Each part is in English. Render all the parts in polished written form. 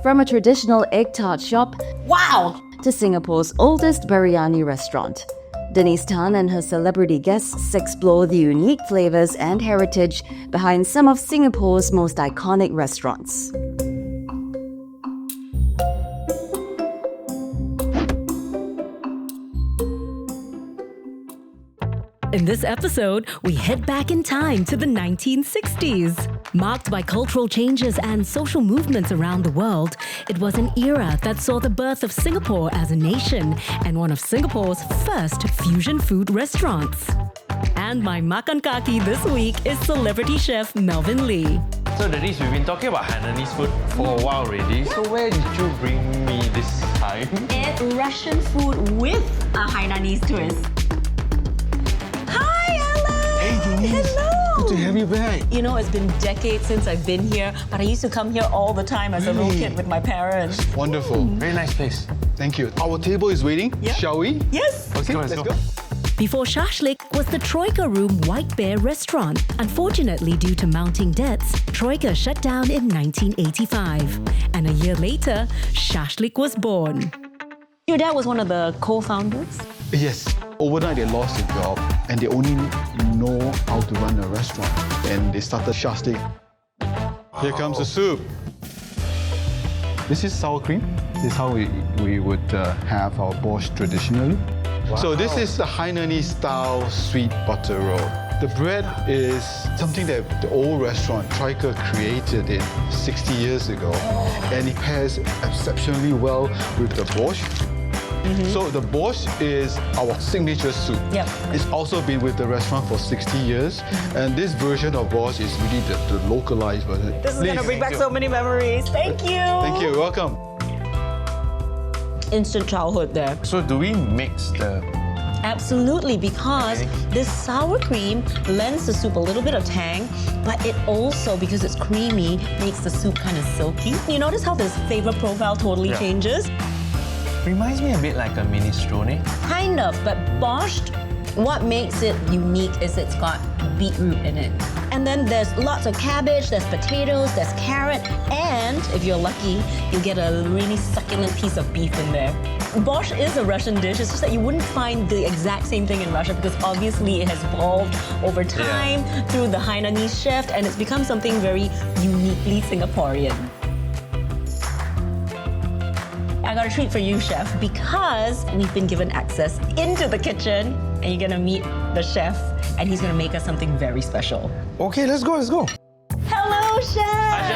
From a traditional egg tart shop Wow! to Singapore's oldest biryani restaurant, Denise Tan and her celebrity guests explore the unique flavours and heritage behind some of Singapore's most iconic restaurants. In this episode, we head back in time to the 1960s. Marked by cultural changes and social movements around the world, it was an era that saw the birth of Singapore as a nation and one of Singapore's first fusion food restaurants. And my Makan Kaki this week is celebrity chef Melvin Lee. So Denise, we've been talking about Hainanese food for a while already. So where did you bring me this time? It's Russian food with a Hainanese twist. Hi, Alan! Hey Denise! Hello! Good to have you back. You know, it's been decades since I've been here, but I used to come here all the time as a little Really? kid with my parents. Wonderful. Very nice place. Thank you. Our table is waiting. Yeah. Shall we? Yes! Okay, Let's go. Before Shashlik was the Troika Room White Bear restaurant. Unfortunately, due to mounting debts, Troika shut down in 1985. And a year later, Shashlik was born. Your dad was one of the co-founders? Yes. Overnight they lost their job and they only know how to run a restaurant. And they started Shashlik. Here comes the soup. This is sour cream. This is how we would have our borscht traditionally. So this is the Hainanese style sweet butter roll. The bread is something that the old restaurant Troika created in 60 years ago. And it pairs exceptionally well with the borscht. So the borscht is our signature soup. Yep. It's also been with the restaurant for 60 years. And this version of borscht is really the localized version. This is going to bring back so many memories. Thank you! Thank you, welcome. Instant childhood there. So do we mix the... Absolutely, because this sour cream lends the soup a little bit of tang, but it also, because it's creamy, makes the soup kind of silky. You notice how this flavor profile totally Yeah. changes? Reminds me a bit like a minestrone. Kind of, but borscht, what makes it unique is it's got beetroot in it. And then there's lots of cabbage, there's potatoes, there's carrot, and if you're lucky, you get a really succulent piece of beef in there. Borscht is a Russian dish, it's just that you wouldn't find the exact same thing in Russia because obviously it has evolved over time through the Hainanese chef and it's become something very uniquely Singaporean. I got a treat for you, chef, because we've been given access into the kitchen and you're gonna meet the chef and he's gonna make us something very special. Okay, let's go. Hello, chef! Hi,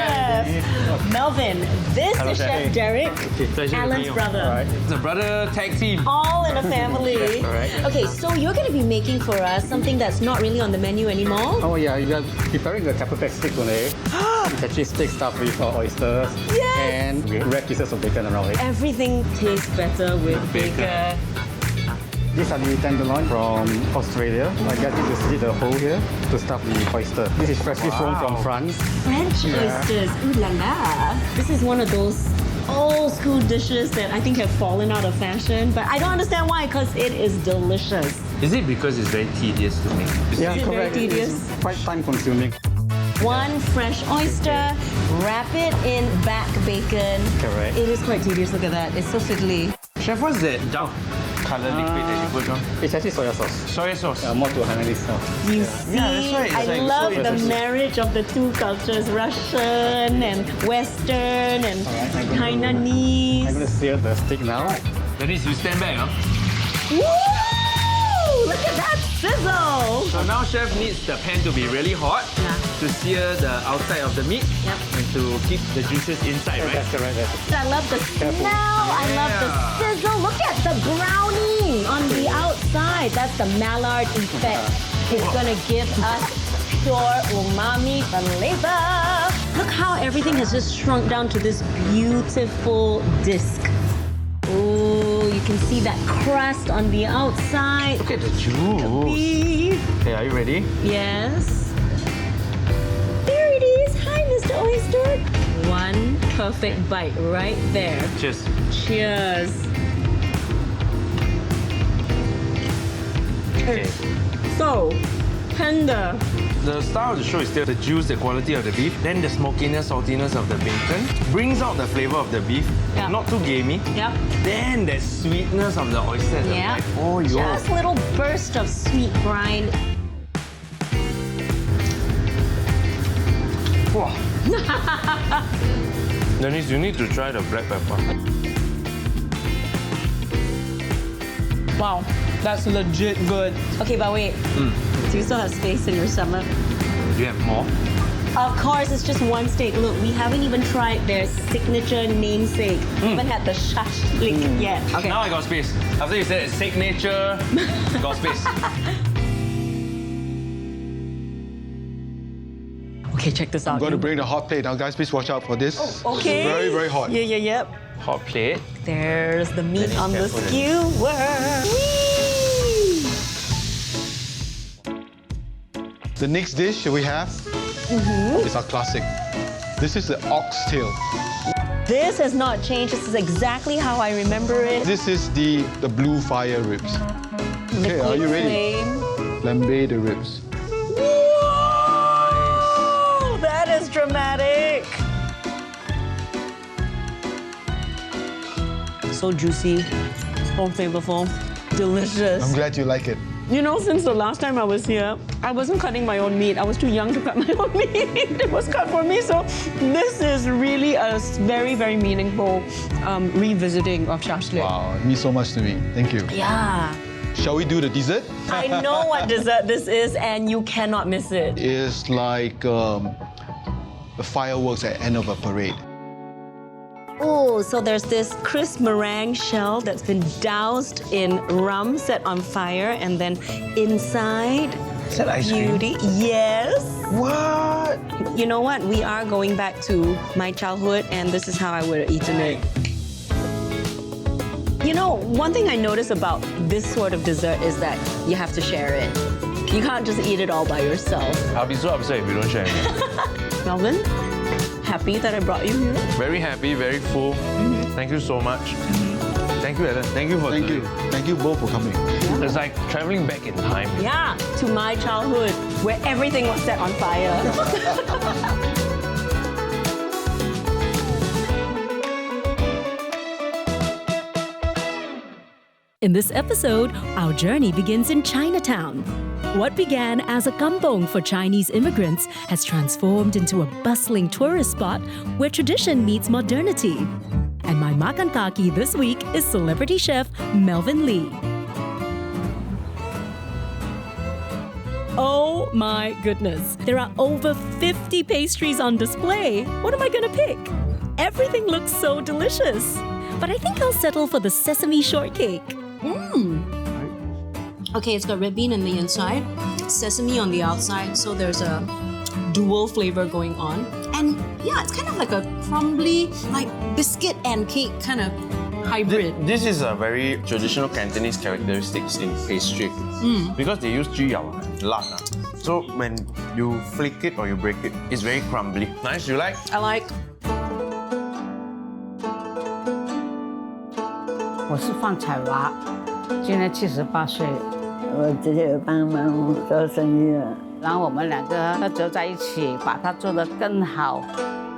Chef. Melvin, this Hello, is Chef. Chef Derek, Pleasure Alan's meeting you. brother. All right. It's a brother tag team. All in a family. All right. Okay, so you're gonna be making for us something that's not really on the menu anymore. Oh yeah, you're preparing the capital stick today. It's actually steak stuffed with oysters Yes! and red pieces of bacon around it. Everything tastes better with Bacon. bacon. These are the tenderloin from Australia. I get you to slit the hole here to stuff the oyster. This is freshly flown from France. French oysters, ooh la la. This is one of those old school dishes that I think have fallen out of fashion, but I don't understand why, because it is delicious. Is it because it's very tedious to make? Yeah, it very correct. tedious? It's quite time consuming. One fresh oyster, wrap it in back bacon. Correct. It is quite tedious, look at that. It's so fiddly. Chef, what's that dark color liquid that you put on? It's actually soya sauce. Soy sauce. More to Hainanese style. You see, Yeah, that's right. It's I like love so the interesting. marriage of the two cultures, Russian and Western and I'm going Hainanese. to sear the steak now. Denise, you stand back, huh? Woo! Look at that sizzle! So now chef needs the pan to be really hot Yeah. to sear the outside of the meat Yep. and to keep the juices inside, right? That's correct. I love the smell, I love the Yeah. sizzle. Look at the browning on the outside. That's the mallard effect. It's gonna give us pure umami flavor. Look how everything has just shrunk down to this beautiful disc. Oh, you can see that crust on the outside. Look at the juice. Beef. Okay, are you ready? Yes. There it is. Hi, Mr. Oyster. One perfect bite right there. Cheers. Cheers. Okay. So, tender, The star of the show is still the juice, the quality of the beef, then the smokiness, saltiness of the bacon brings out the flavor of the beef, Yeah. not too gamey. Yep. Then the sweetness of the oyster at the Yeah. back. Oh, yo. Just little burst of sweet brine. Wow. Denise, you need to try the black pepper. Wow, that's legit good. Okay, but wait. Do you still have space in your stomach? Do you have more? Of course, it's just one steak. Look, we haven't even tried their signature namesake. We haven't had the shashlik yet. Okay. Now I got space. After you said it's signature, got space. Okay, check this out. I'm going to bring the hot plate. Now, guys, please watch out for this. Okay. It's very, very hot. Yeah. Hot plate. There's the meat Denise, on the careful, skewer. Whee! The next dish we have is our classic. This is the oxtail. This has not changed. This is exactly how I remember it. This is the blue fire ribs. Okay, are you ready? Flame. Flambe the ribs. Whoa! That is dramatic. So juicy, so flavorful, delicious. I'm glad you like it. You know, since the last time I was here, I wasn't cutting my own meat. I was too young to cut my own meat. It was cut for me. So this is really a very, very meaningful revisiting of shashlik. Wow, it means so much to me. Thank you. Yeah. Shall we do the dessert? I know what dessert this is, and you cannot miss it. It's like the fireworks at the end of a parade. Oh, so there's this crisp meringue shell that's been doused in rum, set on fire, and then inside, Is that ice cream? beauty. Yes. What? You know what? We are going back to my childhood, and this is how I would have eaten it. You know, one thing I notice about this sort of dessert is that you have to share it. You can't just eat it all by yourself. I'll be so upset if you don't share it. Melvin, happy that I brought you here? Very happy, very full. Thank you so much. Thank you, Ellen. Thank you for Thank you. Thank you both for coming. It's like traveling back in time. Yeah, to my childhood, where everything was set on fire. In this episode, our journey begins in Chinatown. What began as a kampong for Chinese immigrants has transformed into a bustling tourist spot where tradition meets modernity. And my Makan Kaki this week is celebrity chef Melvin Lee. Oh my goodness, there are over 50 pastries on display. What am I gonna pick? Everything looks so delicious. But I think I'll settle for the sesame shortcake. Okay, it's got red bean in the inside, sesame on the outside, so there's a dual flavor going on. And yeah, it's kind of like a crumbly, like biscuit and cake kind of hybrid. This is a very traditional Cantonese characteristics in pastry because they use 猪油 lard. So when you flick it or you break it, it's very crumbly. Nice, you like? I like. 我是范彩华，今年78岁，我直接帮忙做生意了。然後我們兩個都走在一起，把它做得更好。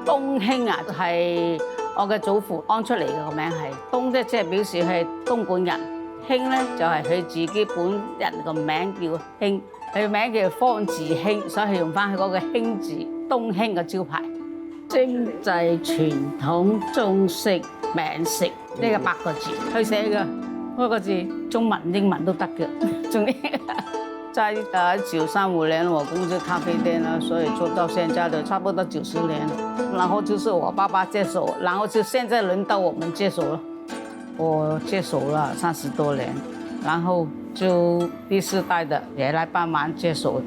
東興啊，係我嘅祖父安出嚟嘅個名係東咧，即係表示係東莞人。興咧就係佢自己本人個名叫興，佢名叫方志興，所以佢用翻佢嗰個興字，東興嘅招牌。精製傳統中式名食呢個8個字去寫嘅，8個字中文英文都得嘅，仲在九3-5年我工作咖啡店了，所以做到现在的差不多90年了。然后就是我爸爸接手，然后就现在轮到我们接手了。我接手了30多年，然后就第4代的也来帮忙接手。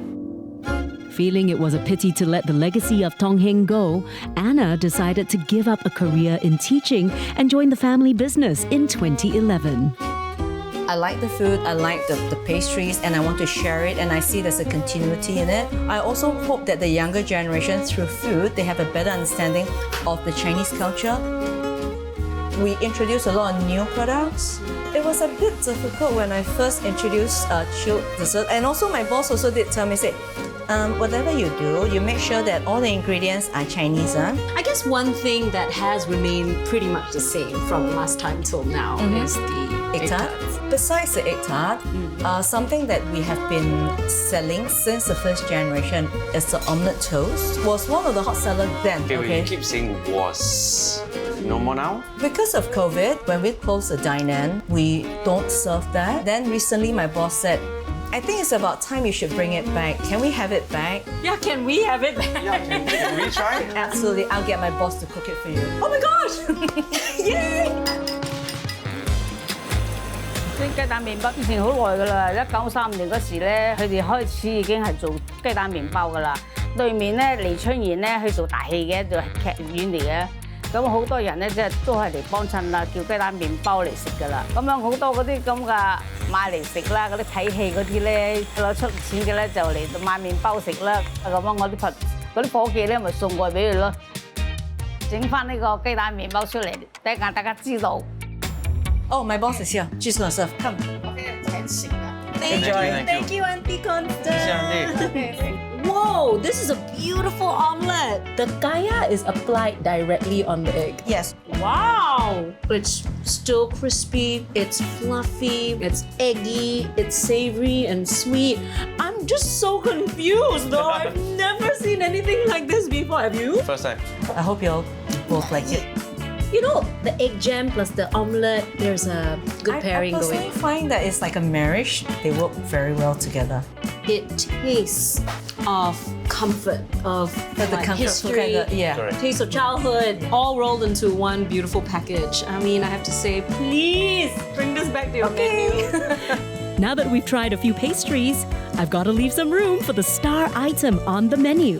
Feeling it was a pity to let the legacy of Tongheng go, Anna decided to give up a career in teaching and join the family business in 2011. I like the food, I like the pastries, and I want to share it, and I see there's a continuity in it. I also hope that the younger generation, through food, they have a better understanding of the Chinese culture. We introduced a lot of new products. It was a bit difficult when I first introduced chilled dessert, and also my boss also did tell me, say, whatever you do, you make sure that all the ingredients are Chinese. I guess one thing that has remained pretty much the same from last time till now is the Egg tart. Besides the egg tart, something that we have been selling since the first generation is the omelette toast. Was one of the hot sellers then. Okay, we keep saying was. No more now? Because of COVID, when we closed the dine-in, we don't serve that. Then recently my boss said, I think it's about time you should bring it back. Can we have it back? Yeah, can we have it back? Yeah, can we try? Absolutely, I'll get my boss to cook it for you. Oh my gosh! Yay! 啲雞蛋麵包以前好耐㗎啦，1935年嗰時咧，佢哋開始已經係做雞蛋麵包㗎啦。對面咧，黎春賢咧去做大戲嘅，做劇院嚟嘅。咁好多人咧，即係都係嚟幫襯啦，叫雞蛋麵包嚟食㗎啦。咁樣好多嗰啲咁嘅買嚟食啦，嗰啲睇戲嗰啲咧攞出錢嘅咧就嚟買麵包食啦。咁樣我啲伙計咧咪送過俾佢咯，整翻呢個雞蛋麵包出嚟，第一眼大家知道。Oh, my boss is here. She's gonna serve. Come. Enjoy. Thank you, Auntie Constance. Whoa, this is a beautiful omelette. The kaya is applied directly on the egg. Yes. Wow! It's still crispy, it's fluffy, it's eggy, it's savory and sweet. I'm just so confused though. I've never seen anything like this before. Have you? First time. I hope you'll both like it. You know, the egg jam plus the omelette, there's a good pairing I personally going. find that it's like a marriage. They work very well together. It tastes of comfort, of The like, comfort history, together, yeah. Correct. taste of childhood, all rolled into one beautiful package. I mean, I have to say, please bring this back to your menu. Now that we've tried a few pastries, I've got to leave some room for the star item on the menu.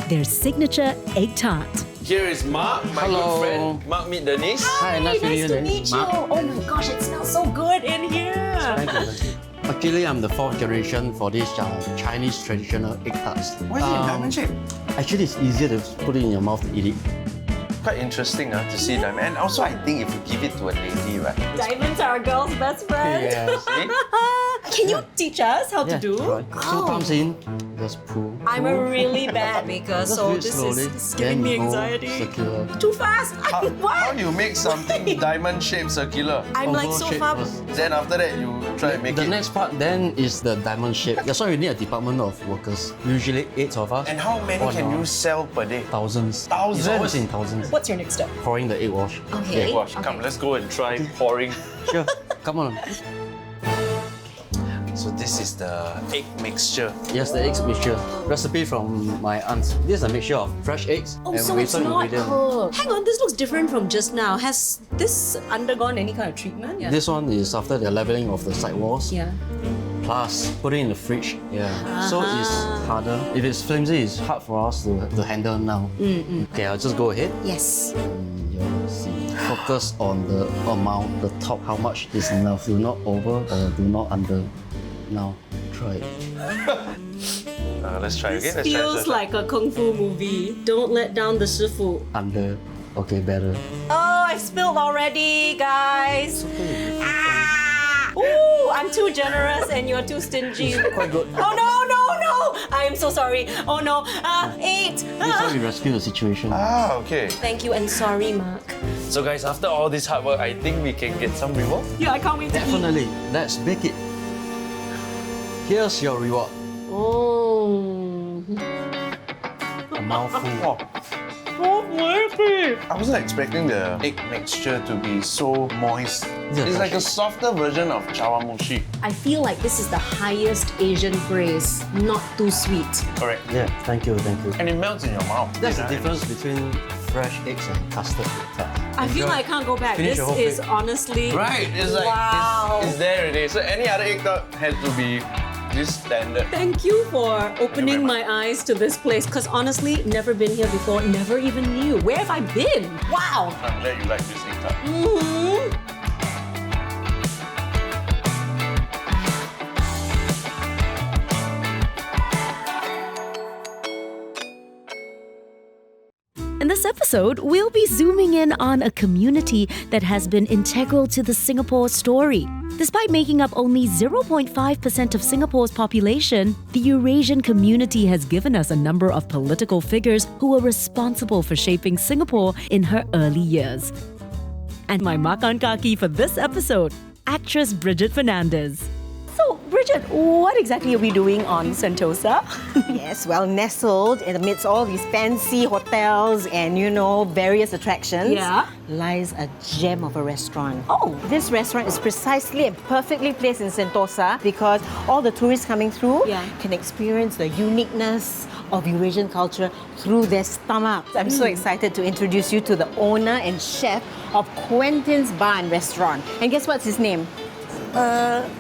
Their signature egg tart. Here is Mark, my good friend. Mark, meet Denise. Hi, nice to meet you. Oh my gosh, it smells so good in here. Thank you. Actually, I'm the 4th generation for this Chinese traditional egg tarts. Why is it in diamond shape? Actually, it's easier to put it in your mouth to eat it. Quite interesting to see diamond. And also, I think if you give it to a lady, right? Diamonds are a girl's best friend. Yes. Can you teach us how to do? Right. 2 palms in, just pull. I'm a really bad maker, Just so do it this slowly, is giving then me go anxiety. circular. Too fast. How What? you make something diamond shaped circular? I'm like Oval so shape far. first. Then after that, you try and make The it. next part then is the diamond shape. That's why we need a department of workers. Usually 8 of us. And how many Oh, can no. you sell per day? Thousands. Thousands? It's always in thousands. What's your next step? Pouring the egg wash. Okay. Yeah. Gosh, come, let's go and try pouring. Sure. Come on. So this is the egg mixture. Yes, the eggs mixture. Recipe from my aunt. This is a mixture of fresh eggs Oh, and so with it's some not ingredient. cooked. Hang on, this looks different from just now. Has this undergone any kind of treatment? Yeah. This one is after the leveling of the side walls. Yeah. Plus, put it in the fridge. Yeah. So it's harder. If it's flimsy, it's hard for us to handle now. Okay, I'll just go ahead. Yes. And you'll see. Focus on the amount, the top, how much is enough. Do not over or do not under. Now, try it. Let's try again. This feels like a kung fu movie. Don't let down the shifu. Under. Okay, better. Oh, I spilled already, guys. Ah! Ooh, I'm too generous and you're too stingy. Quite good. Oh no! I am so sorry. Oh no. 8. This is how we rescue the situation. Okay. Thank you and sorry, Mark. So guys, after all this hard work, I think we can get some reward. Yeah, I can't wait to eat. Definitely. Let's bake it. Here's your reward. Oh. A mouthful. Oh, So flaky. I wasn't expecting the egg mixture to be so moist. Yeah, It's like a softer version of chawamushi. I feel like this is the highest Asian praise. Not too sweet. Correct. Yeah, thank you. And it melts in your mouth. That's the Yeah. difference between fresh eggs and custard tart. I feel like I can't go back. Finish This your whole is plate. honestly Right, it's like wow. it's there already. So any other egg tart has to be this standard. Thank you for opening very my eyes to this place because honestly, never been here before, never even knew. Where have I been? Wow. I'm glad you like this egg tart. And this episode, we'll be zooming in on a community that has been integral to the Singapore story. Despite making up only 0.5% of Singapore's population, the Eurasian community has given us a number of political figures who were responsible for shaping Singapore in her early years. And my Makan Kaki for this episode, actress Bridget Fernandez. So, Bridget, what exactly are we doing on Sentosa? Yes, well, nestled in amidst all these fancy hotels and, various attractions, lies a gem of a restaurant. Oh. This restaurant is precisely and perfectly placed in Sentosa because all the tourists coming through can experience the uniqueness of Eurasian culture through their stomachs. I'm so excited to introduce you to the owner and chef of Quentin's Bar and Restaurant. And guess what's his name?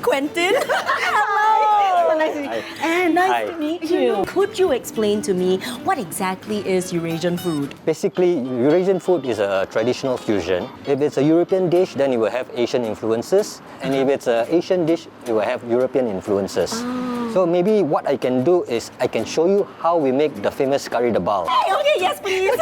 Quentin? Hello! Nice to meet you. And nice to meet you. Could you explain to me what exactly is Eurasian food? Basically, Eurasian food is a traditional fusion. If it's a European dish, then it will have Asian influences. And if it's an Asian dish, it will have European influences. So maybe what I can do is I can show you how we make the famous curry debal. Hey, okay, yes, please.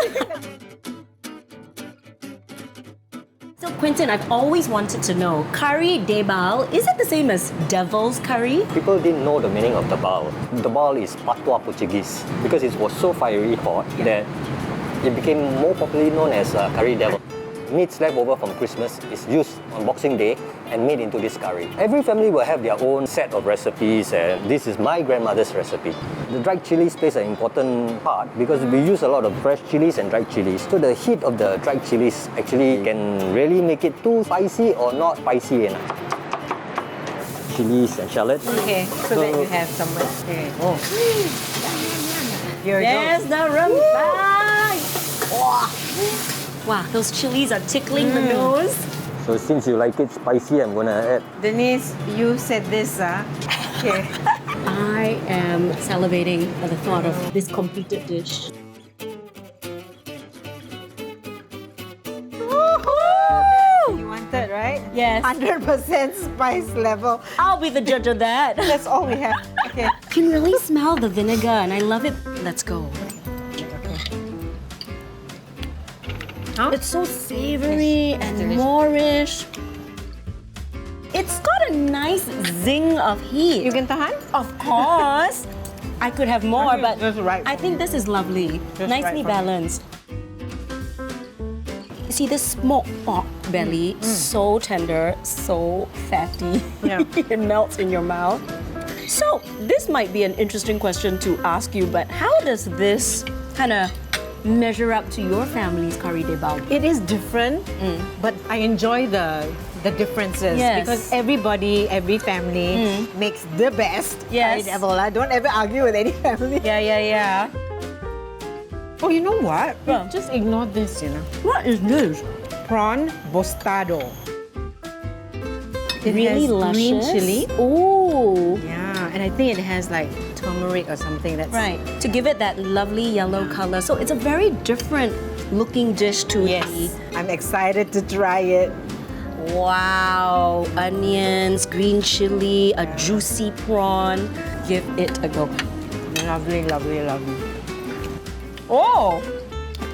So, Quentin, I've always wanted to know, curry debal, is it the same as devil's curry? People didn't know the meaning of debal. Debal is patois Portuguese because it was so fiery hot that it became more popularly known as curry devil. Meats left over from Christmas is used on Boxing Day and made into this curry. Every family will have their own set of recipes, and this is my grandmother's recipe. The dried chilies plays an important part because we use a lot of fresh chilies and dried chilies. So the heat of the dried chilies actually can really make it too spicy or not spicy enough. Chilies and shallots. Okay, so that you have some. Okay. Oh. Here There's the rempah! Wow, those chilies are tickling the nose. So since you like it spicy, I'm gonna add. Denise, you said this, Okay. I am salivating at the thought of this completed dish. You wanted, right? Yes. 100% spice level. I'll be the judge of that. That's all we have. Okay. You can really smell the vinegar and I love it. Let's go. Huh? It's so savory and Moorish. It's got a nice zing of heat. You can tahan? Of course. I could have more, but That's right. I think this is lovely. Just Nicely right for me. balanced. You see this smoked pork belly, so tender, so fatty. Yeah. It melts in your mouth. So, this might be an interesting question to ask you, but how does this kind of measure up to your family's curry debal? It is different, but I enjoy the differences Yes. because every family makes the best Yes. curry devil. I don't ever argue with any family. Yeah. Oh, you know what? What? Just ignore this, What is this? Prawn bostado. It Really has luscious. green chili. Ooh. Yeah, and I think it has like turmeric or something. That's Right, to give it that lovely yellow color. So it's a very different looking dish to Yes, I'm excited to try it. Wow, onions, green chili, a juicy prawn. Give it a go. Lovely, lovely, lovely. Oh,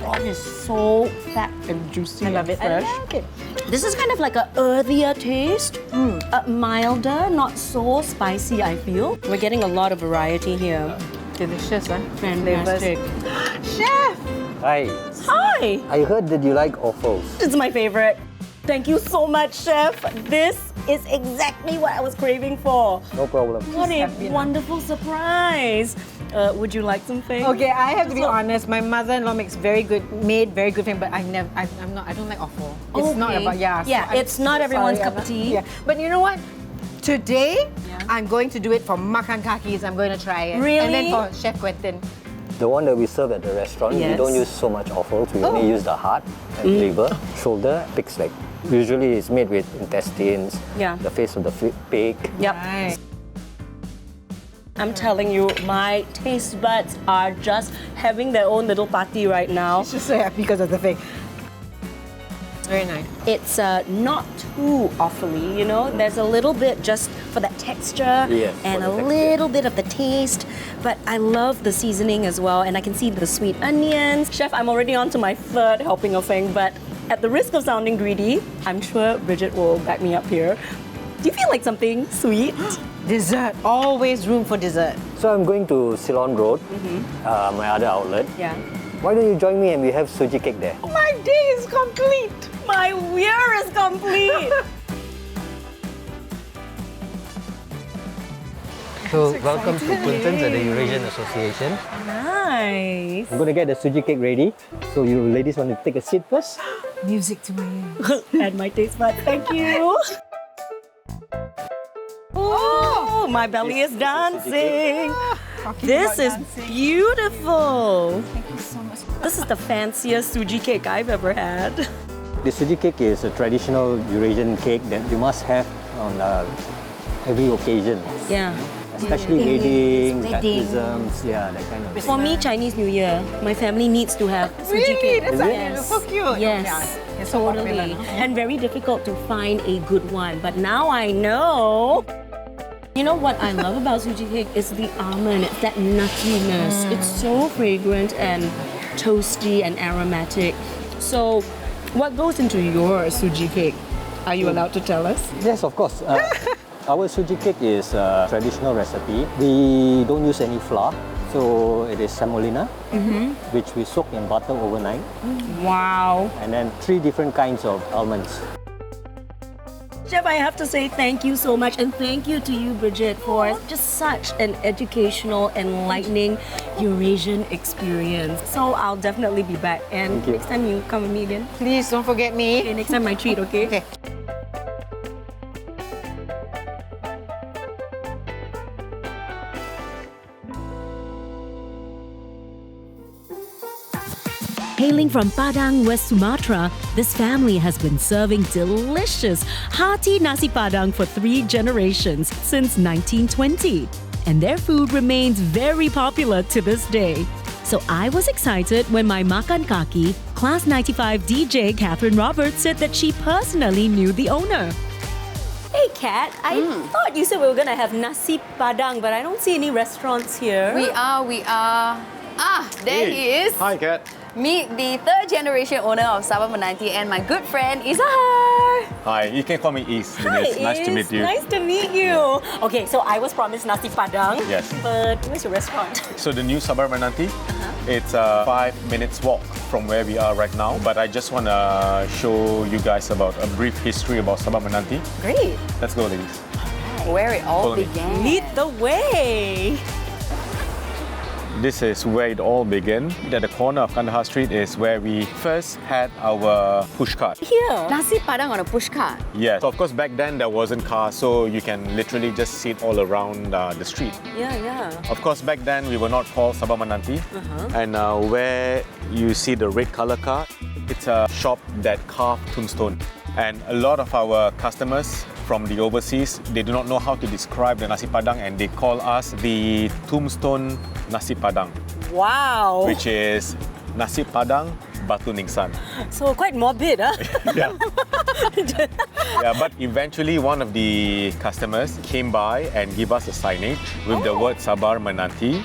prawn is so fat and juicy. I love it. Fresh. I like it. This is kind of like a earthier taste, milder, not so spicy, I feel. We're getting a lot of variety here. Delicious, huh? Fantastic. Chef! Hi. Hi! I heard that you like offals. It's my favorite. Thank you so much, Chef. This is exactly what I was craving for. No problem. What a wonderful surprise. Would you like something? Okay, I have to be honest. My mother-in-law made very good thing, but I don't like offal. It's not Okay. about Yeah, it's not everyone's cup of tea. Yeah, but you know what? Today, I'm going to do it for Makan Kakis. I'm going to try it. Really? And then for Chef Quentin. The one that we serve at the restaurant, we Yes. don't use so much offals. We only use the heart and liver, shoulder, pig's leg. Usually it's made with intestines, Yeah. the face of the pig. Yep. Right. I'm telling you, my taste buds are just having their own little party right now. She's so happy because of the thing. Very nice. It's not too awfully, you know. There's a little bit just for that texture Yes, and for a the texture. little bit of the taste. But I love the seasoning as well, and I can see the sweet onions. Chef, I'm already on to my third helping of thing, but at the risk of sounding greedy, I'm sure Bridget will back me up here. Do you feel like something sweet? Dessert. Always room for dessert. So I'm going to Ceylon Road, my other outlet. Yeah. Why don't you join me and we have suji cake there? My day is complete. My year is complete. So welcome to Quinton's at the Eurasian Association. Nice. I'm going to get the suji cake ready. So you ladies want to take a seat first? Music to my ears. And my taste buds. Thank you. Oh, my belly is dancing. This is beautiful. Thank you so much. This is the fanciest suji cake I've ever had. The suji cake is a traditional Eurasian cake that you must have on every occasion. Yeah. Especially weddings, baptisms, yeah, that kind of For me, Chinese New Year, my family needs to have suji cake. That's Yes. so cute. Yes, Yeah, it's so totally. popular now. And very difficult to find a good one. But now I know. You know what I love about suji cake is the almond. It's that nuttiness. It's so fragrant and toasty and aromatic. So, what goes into your suji cake? Are you allowed to tell us? Yes, of course. Our suji cake is a traditional recipe. We don't use any flour. So it is semolina, which we soak in butter overnight. Wow. And then 3 different kinds of almonds. Chef, I have to say thank you so much, and thank you to you, Bridget, for just such an educational, enlightening Eurasian experience. So I'll definitely be back, and Thank you. next time you come with me again. Please don't forget me. Okay, next time my treat, okay? Okay. Hailing from Padang, West Sumatra, this family has been serving delicious, hearty nasi padang for 3 generations since 1920. And their food remains very popular to this day. So I was excited when my Makan Kaki, Class 95 DJ Catherine Roberts said that she personally knew the owner. Hey, Kat, I thought you said we were going to have nasi padang, but I don't see any restaurants here. We are. Ah, there he is. Hi, Kat. Meet the 3rd generation owner of Sabah Menanti and my good friend Izahar. Hi, you can call me Is. Denise. Nice to meet you. Nice to meet you. Okay, so I was promised nasi padang. Yes. But where's your restaurant? So the new Sabah Menanti, it's a 5 minutes walk from where we are right now. But I just want to show you guys about a brief history about Sabah Menanti. Great. Let's go, ladies. Where it all Follow me. began. Lead the way. This is where it all began. At the corner of Kandahar Street is where we first had our push cart. Here. Nasi padang on a push cart. Yes. So of course, back then there wasn't cars, so you can literally just sit all around the street. Yeah. Of course, back then we were not called Sabah Menanti. And where you see the red color car, it's a shop that carved tombstone. And a lot of our customers from the overseas, they do not know how to describe the nasi padang, and they call us the tombstone nasi padang, Wow. which is nasi padang batu ningsan. So quite morbid, huh? Yeah. Yeah, but eventually one of the customers came by and give us a signage with the word Sabah Menanti.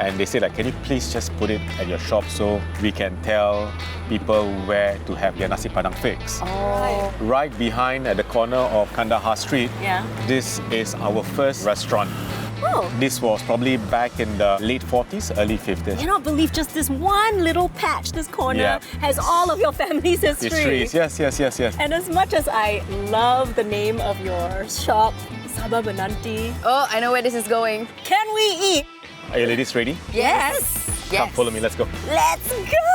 And they said, like, can you please just put it at your shop so we can tell people where to have their nasi padang fix. Oh. Right behind at the corner of Kandahar Street, Yeah. this is our first restaurant. Oh. This was probably back in the late 40s, early 50s. I cannot believe just this one little patch, this corner, Yeah. has all of your family's history. Histories, yes. And as much as I love the name of your shop, Sabah Menanti, Oh, I know where this is going. can we eat? Are you ladies ready? Yes. Come, follow me, let's go. Let's go!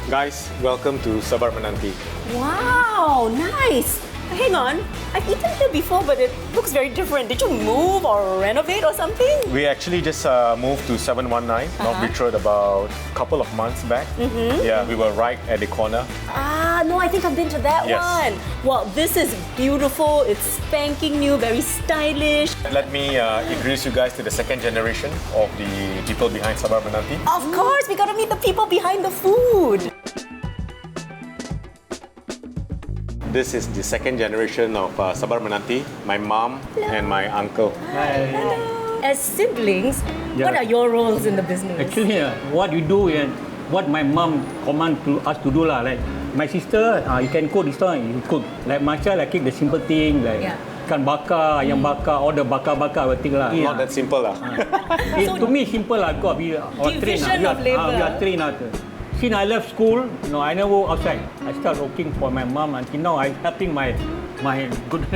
Guys, welcome to Sabah Menanti. Wow, nice. Hang on, I've eaten here before, but it looks very different. Did you move or renovate or something? We actually just moved to 719, North Beach Road, about a couple of months back. Yeah, we were right at the corner. Ah, no, I think I've been to that Yes. one. Well, this is beautiful. It's spanking new, very stylish. Let me introduce you guys to the second generation of the people behind Sabar Menanti. Of course, we gotta meet the people behind the food. This is the second generation of Sabar Menanti, my mom and my uncle. As siblings, Yeah. what are your roles in the business? Actually, what you do and what my mom command to us to do lah. Like my sister, you can cook this one, you cook. Like myself, I cook the simple thing like ikan bakar, ayam bakar, all the bakar thing lah. Not that simple lah. To me, simple lah. Because we are trained. Division of labor. We are trained. Since I left school, I never go outside. I start working for my mom until now. I'm helping my good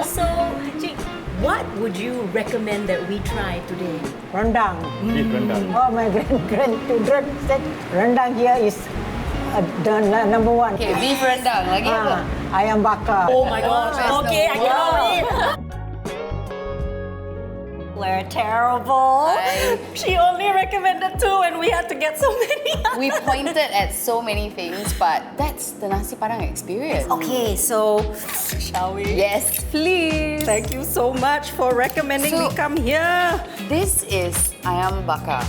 So, Cik, what would you recommend that we try today? Rendang. Beef rendang. Oh, my grandchildren said rendang here is the number one. Okay, beef rendang. Lagi apa? Ayam bakar. Oh my gosh. Okay, I cannot wait. We're terrible. She only recommended 2 and we had to get so many. We pointed at so many things, but that's the nasi padang experience. Okay, so shall we? Yes, please. Thank you so much for recommending we come here. This is ayam bakar.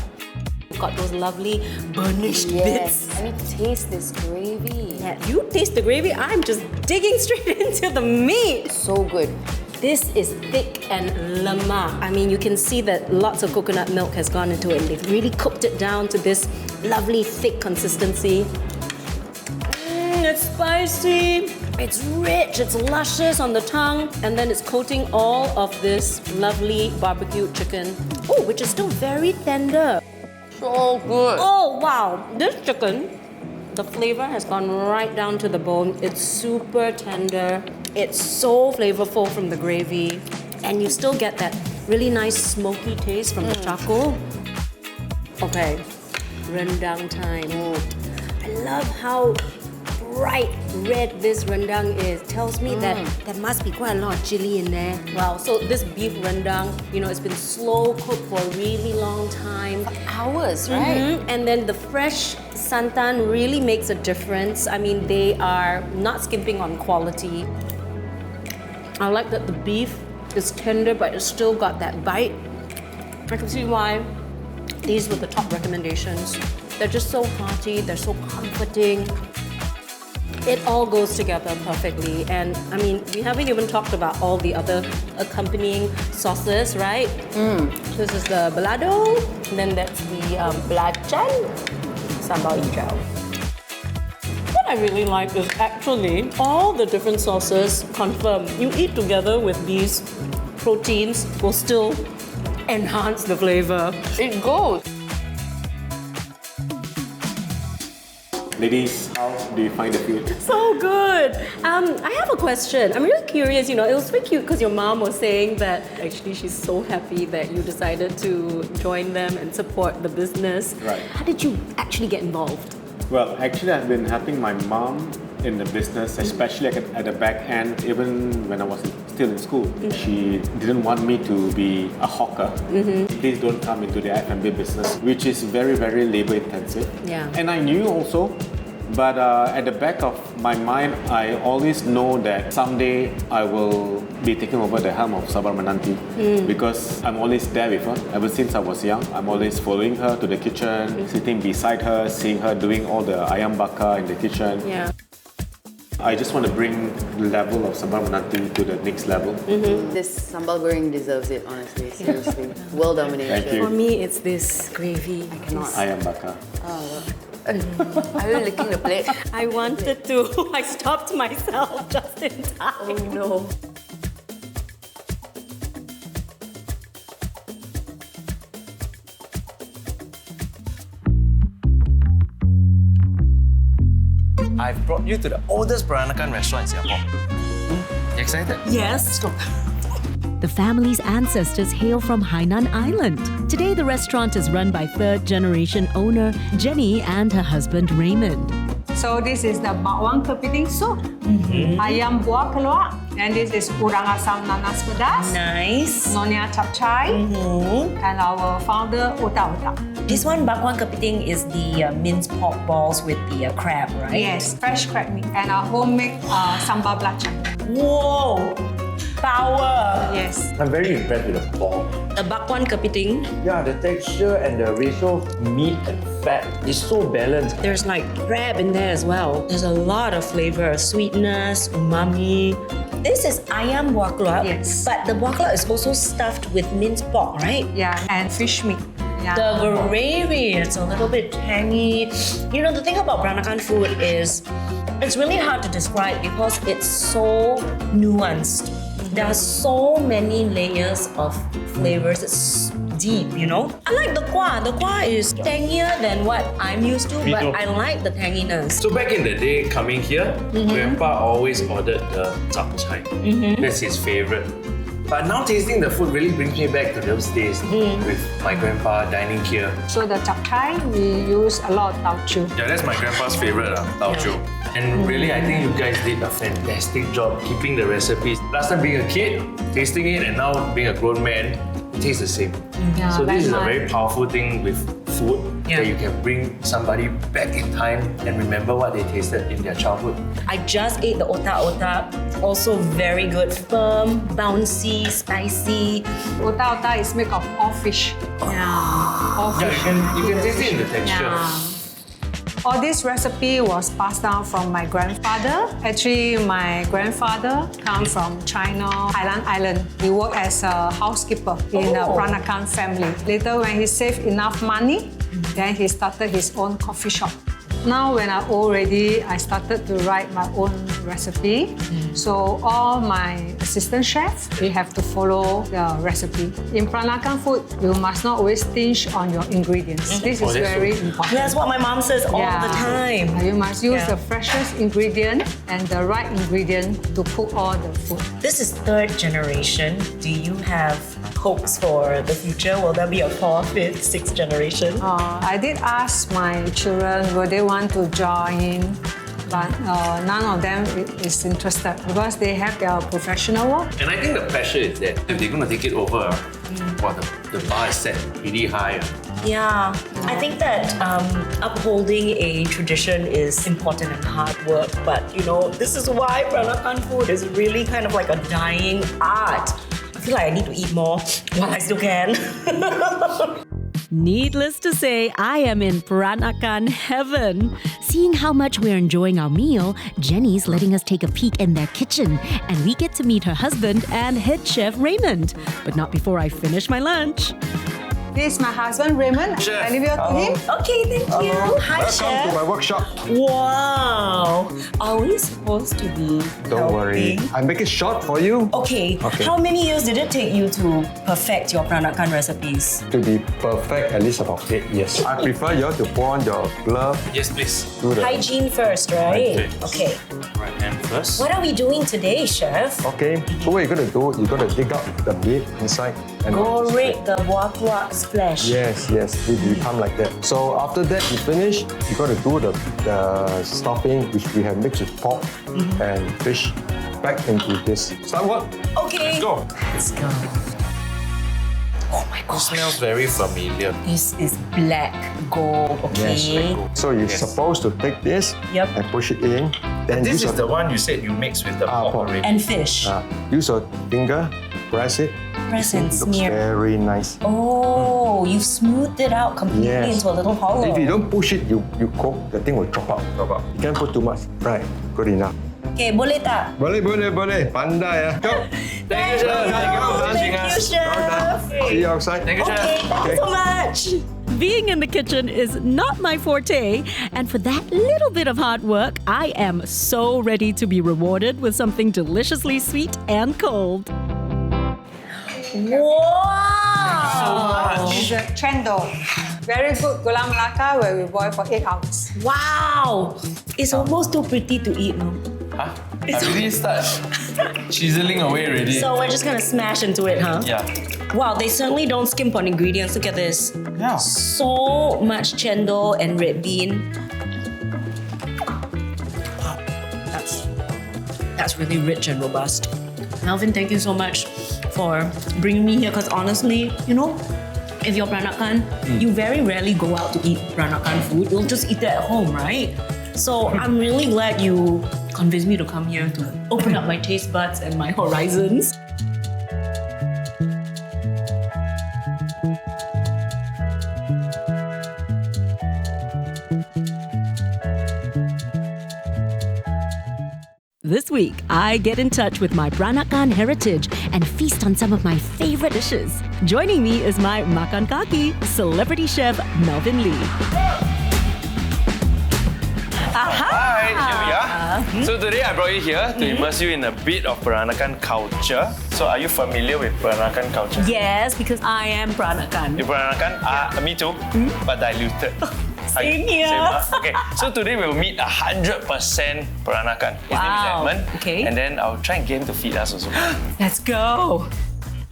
We've got those lovely burnished bits. I need to taste this gravy. Yeah, you taste the gravy. I'm just digging straight into the meat. So good. This is thick and lemak. I mean, you can see that lots of coconut milk has gone into it. And they've really cooked it down to this lovely thick consistency. It's spicy, it's rich, it's luscious on the tongue, and then it's coating all of this lovely barbecued chicken. Oh, which is still very tender. So good. Oh, wow. This chicken, the flavor has gone right down to the bone. It's super tender. It's so flavorful from the gravy. And you still get that really nice smoky taste from the charcoal. Okay, rendang time. I love how bright red this rendang is. Tells me that there must be quite a lot of chili in there. Wow, so this beef rendang, it's been slow cooked for a really long time. For hours, right? And then the fresh santan really makes a difference. I mean, they are not skimping on quality. I like that the beef is tender, but it's still got that bite. I can see why these were the top recommendations. They're just so hearty, they're so comforting. It all goes together perfectly. And I mean, we haven't even talked about all the other accompanying sauces, right? This is the balado, and then that's the belacan, sambal hijau. What I really like is actually all the different sauces confirm. You eat together with these proteins will still enhance the flavor. It goes. Ladies, how do you find the food? So good. I have a question. I'm really curious. It was so cute because your mom was saying that actually she's so happy that you decided to join them and support the business. Right. How did you actually get involved? Well, actually, I've been helping my mom in the business, especially at the back end, even when I was still in school. She didn't want me to be a hawker. Please don't come into the F&B business, which is very, very labor intensive. Yeah. And I knew also, but at the back of my mind, I always know that someday I will be taking over the helm of Sabar Menanti because I'm always there with her. Ever since I was young, I'm always following her to the kitchen, sitting beside her, seeing her doing all the ayam bakar in the kitchen. Yeah. I just want to bring the level of Sabar Menanti to the next level. This sambal goreng deserves it, honestly. Seriously. Well dominated. Thank you. For me, it's this gravy. I cannot. Ayam bakar. Are you licking the plate? I wanted to. I stopped myself just in time. Oh no. I've brought you to the oldest Peranakan restaurant in Singapore. You excited? Yes. The family's ancestors hail from Hainan Island. Today, the restaurant is run by third-generation owner Jenny and her husband Raymond. So this is the bawang kepiting soup, ayam buah keluak, And this is udang asam nanas pedas. Nice. Nyonya chapchai. And our founder otak-otak. This one, bakwan kepiting, is the minced pork balls with the crab, right? Yes, fresh crab meat. And our homemade sambal belacan. Whoa! Power! Yes. I'm very impressed with the ball. The bakwan kepiting. Yeah, the texture and the ratio of meat and fat is so balanced. There's like crab in there as well. There's a lot of flavor, sweetness, umami. This is ayam buah keluak, yes. But the buah keluak is also stuffed with minced pork, right? Yeah, and fish meat. Yeah. The gravy, it's a little bit tangy. You know, the thing about Peranakan food is it's really hard to describe because it's so nuanced. There are so many layers of flavors. It's deep, you know. I like the kwa. The kwa is tangier than what I'm used to, but I like the tanginess. So back in the day, coming here, Grandpa always ordered the chapchai. That's his favorite. But now tasting the food really brings me back to those days with my grandpa dining here. So the chapchai, we use a lot of tauchu. Yeah, that's my grandpa's favorite, tauchu. And really, I think you guys did a fantastic job keeping the recipes. Last time being a kid, tasting it, and now being a grown man, it tastes the same. Yeah, so this is a nice. very powerful thing with food, that you can bring somebody back in time and remember what they tasted in their childhood. I just ate the otak-otak. Also very good, firm, bouncy, spicy. Otak-otak is made of all fish. Yeah, all Yeah, fish. you can taste it in the texture. All this recipe was passed down from my grandfather. Actually, my grandfather comes from China, Hainan Island. He worked as a housekeeper in a Peranakan family. Later, when he saved enough money, then he started his own coffee shop. Now, when I'm old already, I started to write my own recipe. So all my assistant chefs, we have to follow the recipe. In Peranakan food, you must not always stinge on your ingredients. This is very important. That's what my mom says all the time. You must use the freshest ingredient and the right ingredient to cook all the food. This is third generation. Do you have hopes for the future? Will there be a fourth, fifth, sixth generation? I did ask my children whether they want to join, but none of them is interested because they have their professional work. And I think the pressure is there. If they're going to take it over, the bar is set really high. Yeah, I think that upholding a tradition is important and hard work, but you know, this is why Peranakan food is really kind of like a dying art. I feel like I need to eat more while I still can. Needless to say, I am in Peranakan heaven. Seeing how much we're enjoying our meal, Jenny's letting us take a peek in their kitchen, and we get to meet her husband and head chef Raymond. But not before I finish my lunch. This is my husband, Raymond. Chef. I leave it to him. Okay, thank you. Hi, Welcome chef. to my workshop. Wow. Are we supposed to be Don't worry. I make it short for you. Okay. How many years did it take you to perfect your Peranakan recipes? To be perfect, at least about 8 years. I prefer you to put on your glove. Yes, please. Do the Hygiene first, right? Hygiene. Okay. Right hand first. What are we doing today, chef? Okay, so what you're going to do, you're going to dig out the meat inside. And Goreng the buah keluak's flesh. Yes, it become like that. So after that, you finish, you got to do the stuffing, which we have mixed with pork and fish, back into this. Start work. Okay. Let's go. Let's go. Oh my It gosh. smells very familiar. This is black gold, okay? So you're supposed to take this and push it in. Then And this use is the one you said you mix with the pork already. And fish. Use your finger, press it. Press and It looks smear. very nice. Oh, you've smoothed it out completely into a little hollow. If you don't push it, you cook, the thing will drop out. You can't put too much. Right, good enough. Okay, boleh tak? Boleh. Pandai ya. Go. Thank you, chef. See you outside. Thank you, chef. Okay, thank you so much. Being in the kitchen is not my forte, and for that little bit of hard work, I am so ready to be rewarded with something deliciously sweet and cold. Wow! This is a chendol. Very good gula melaka where we boil for 8 hours. Wow! It's almost too pretty to eat, no? Huh? I really start chiseling away already. So we're just gonna smash into it, huh? Yeah. Wow, they certainly don't skimp on ingredients. Look at this. Yeah. So much chendol and red bean. That's really rich and robust. Melvin, thank you so much for bringing me here because honestly, you know, if you're Peranakan, you very rarely go out to eat Peranakan food. You'll just eat it at home, right? So I'm really glad you convinced me to come here to open up my taste buds and my horizons. This week, I get in touch with my Peranakan heritage and feast on some of my favorite dishes. Joining me is my Makan Kakis celebrity chef Melvin Lee. Hi, here we are. So today I brought you here to immerse you in a bit of Peranakan culture. So are you familiar with Peranakan culture? Yes, because I am Peranakan. You're Peranakan? Me too, but diluted. Same here. Okay, so today we'll meet 100% Peranakan. His name is Edmund. Okay. And then I'll try and get him to feed us also. Let's go.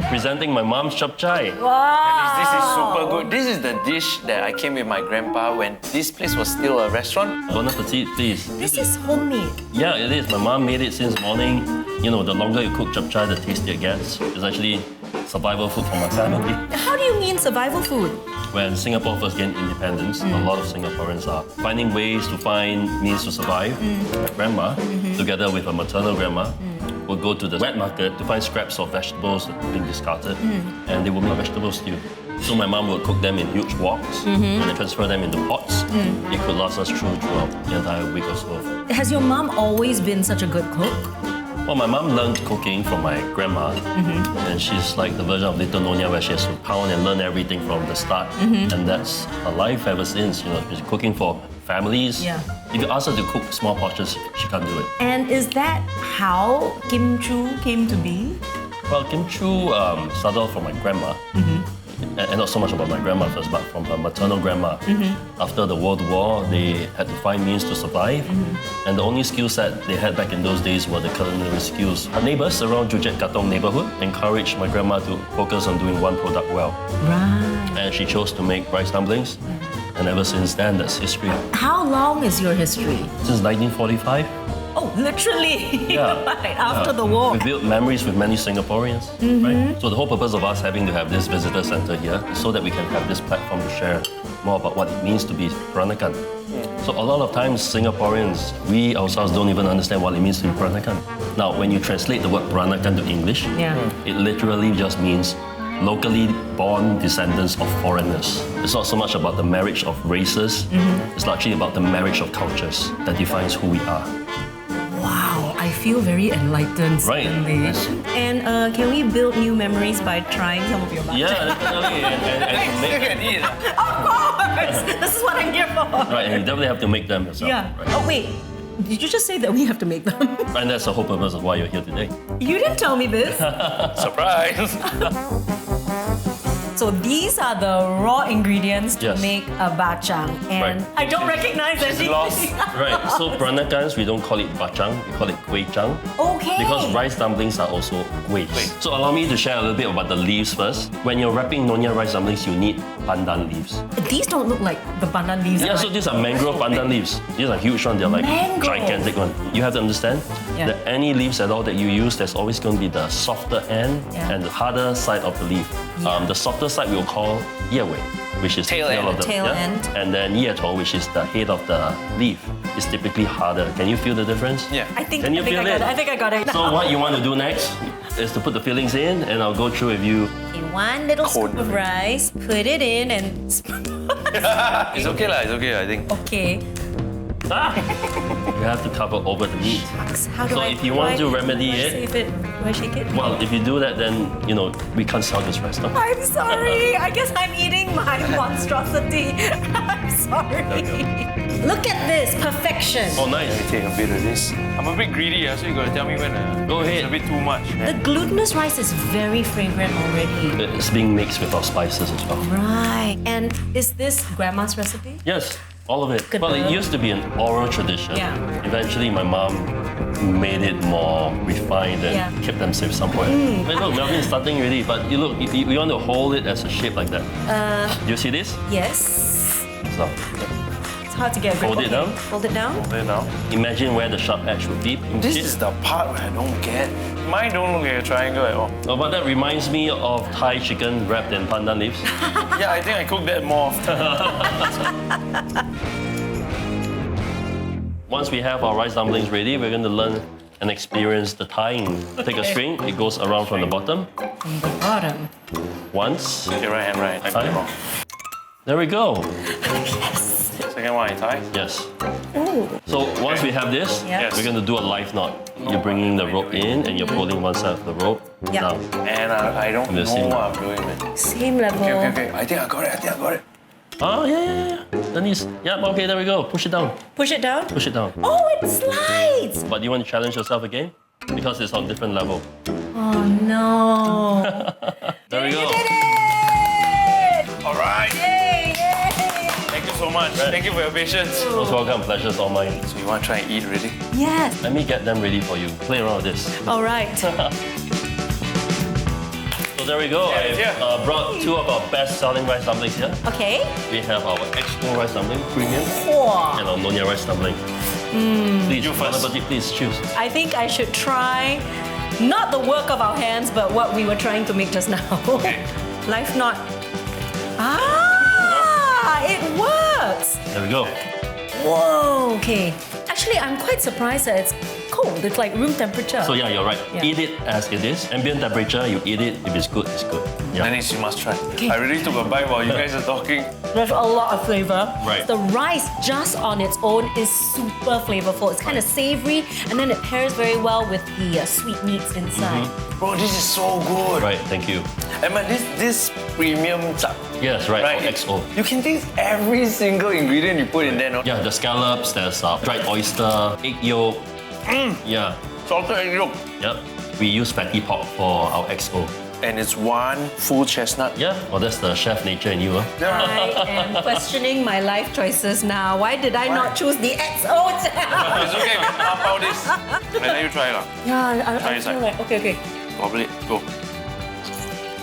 Presenting my mom's chap chai. Wow. This is super good. This is the dish that I came with my grandpa when this place was still a restaurant. Bon appetit, please. This is homemade. Yeah, it is. My mom made it since morning. You know, the longer you cook chap chai, the tastier it gets. It's actually survival food for my family. How do you mean survival food? When Singapore first gained independence, a lot of Singaporeans are finding ways to find means to survive. My grandma, together with her maternal grandma, would go to the wet market to find scraps of vegetables that have been discarded, and they would make vegetable stew. So my mom would cook them in huge woks and then transfer them into pots. It could last us throughout the entire week or so. Has your mom always been such a good cook? Well, my mom learned cooking from my grandma, and she's like the version of Little Nyonya where she has to pound and learn everything from the start, and that's her life ever since. You know, she's cooking for families. Yeah. If you ask her to cook small portions, she can't do it. And is that how Kim Chu came to be? Well, Kim Chu started off from my grandma, and not so much about my grandma first, but from her maternal grandma. After the World War, they had to find means to survive, and the only skill set they had back in those days were the culinary skills. Her neighbours around Jujet Katong neighbourhood encouraged my grandma to focus on doing one product well. Right. And she chose to make rice dumplings, and ever since then, that's history. How long is your history? Since 1945. Oh, literally. Yeah. Right after the war. We built memories with many Singaporeans, right? So the whole purpose of us having to have this visitor center here is so that we can have this platform to share more about what it means to be Peranakan. So a lot of times Singaporeans, we ourselves don't even understand what it means to be Peranakan. Now, when you translate the word Peranakan to English, it literally just means locally born descendants of foreigners. It's not so much about the marriage of races, it's largely about the marriage of cultures that defines who we are. Wow, I feel very enlightened. Right. And can we build new memories by trying some of your bak chai? Yeah, definitely. And Still can eat. Of course! This is what I'm here for. Right, and you definitely have to make them yourself. Yeah. Right? Oh, wait. Did you just say that we have to make them? And that's the whole purpose of why you're here today. You didn't tell me this. Surprise! So these are the raw ingredients to Yes. make a bachang, and Right. I don't recognize anything. Right, so Peranakans, we don't call it bachang, we call it kueh chang. Okay. Because rice dumplings are also kueh. So allow me to share a little bit about the leaves first. When you're wrapping Nyonya rice dumplings, you need pandan leaves. These don't look like the pandan leaves. Yeah, so these are mangrove pandan leaves. These are huge ones, they're like Mangrove. gigantic ones. You have to understand that any leaves at all that you use, there's always going to be the softer end and the harder side of the leaf. The softer side we'll call yewei, which is Tail the end. of the Tail end. and then yeto, which is the head of the leaf, is typically harder. Can you feel the difference? Yeah. I think Can you I think feel I got it? it. I think I got it. So what you want to do next is to put the fillings in, and I'll go through with you. In one little scoop of rice, put it in, and It's okay lah, it's okay I think. okay. You have to cover over the meat. How do So I? if you want to remedy do I it, save it? Do I shake it? well, if you do that, then we can't sell this restaurant. I'm sorry. I guess I'm eating my monstrosity. I'm sorry. Look at this perfection. Oh, nice. Let me take a bit of this. I'm a bit greedy, so you gotta tell me when. Go ahead. It's a bit too much. The glutinous rice is very fragrant already. It's being mixed with our spices as well. Right. And is this grandma's recipe? Yes, all of it. Good Well, it girl. used to be an oral tradition. Yeah. Eventually, my mom made it more refined and kept them safe somewhere. But look, Melvin is starting already, but you look, we want to hold it as a shape like that. Do you see this? Yes. So, It's hard to get a grip. Hold it down. Hold it down. Hold it down. Imagine where the sharp edge would be. This is the part where I don't get. Mine don't look like a triangle at all. Oh, but that reminds me of Thai chicken wrapped in pandan leaves. Yeah, I think I cook that more often. Once we have our rice dumplings ready, we're going to learn and experience the tying. Take a string, it goes around from the bottom. From the bottom. Once. Okay, right hand, right. I put it wrong. There we go. Yes. Second one, I tie. Yes. Ooh. So once we have this, we're going to do a live knot. You're bringing the rope in and you're pulling one side of the rope down. And I don't know what I'm doing, man. Same level. Okay. I think I got it. Oh, yeah. Denise. Yeah, okay, there we go. Push it down. Push it down? Push it down. Oh, it slides! But do you want to challenge yourself again? Because it's on different level. Oh, no. There we go. You did it! All right. Yay! Thank you so much. Thank you for your patience. Most welcome. Pleasure's all mine. So you want to try and eat already? Yes. Let me get them ready for you. Play around with this. All right. So there we go. I've brought two of our best-selling rice dumplings here. Okay. We have our XO rice dumpling, premium, Wow. and our Nyonya rice dumpling. Please, You first. Please choose. I think I should try not the work of our hands, but what we were trying to make just now. Okay. Life knot. Ah, it works. There we go. Whoa. Okay. Actually, I'm quite surprised that it's cold. It's like room temperature. So yeah, you're right. Yeah. Eat it as it is. Ambient temperature, you eat it. If it's good, it's good. Yeah. Denise, you must try. Okay. I really took a bite while you guys are talking. There's a lot of flavor. Right. The rice just on its own is super flavorful. It's kind of savory, and then it pairs very well with the sweet meats inside. Bro, this is so good. Right, thank you. And man, this premium chap. Yes, right, XO. You can taste every single ingredient you put in there, no? Yeah, the scallops, there's dried oyster, egg yolk. Yeah. Salted egg yolk. Yep. We use fatty pork for our XO. And it's one full chestnut. Yeah, well, that's the chef nature in you. Huh? I am questioning my life choices now. Why did I not choose the XO? It's okay, we can half out this. I let you try it. Yeah, Try I this feel side. like... Okay. Gobble it, go.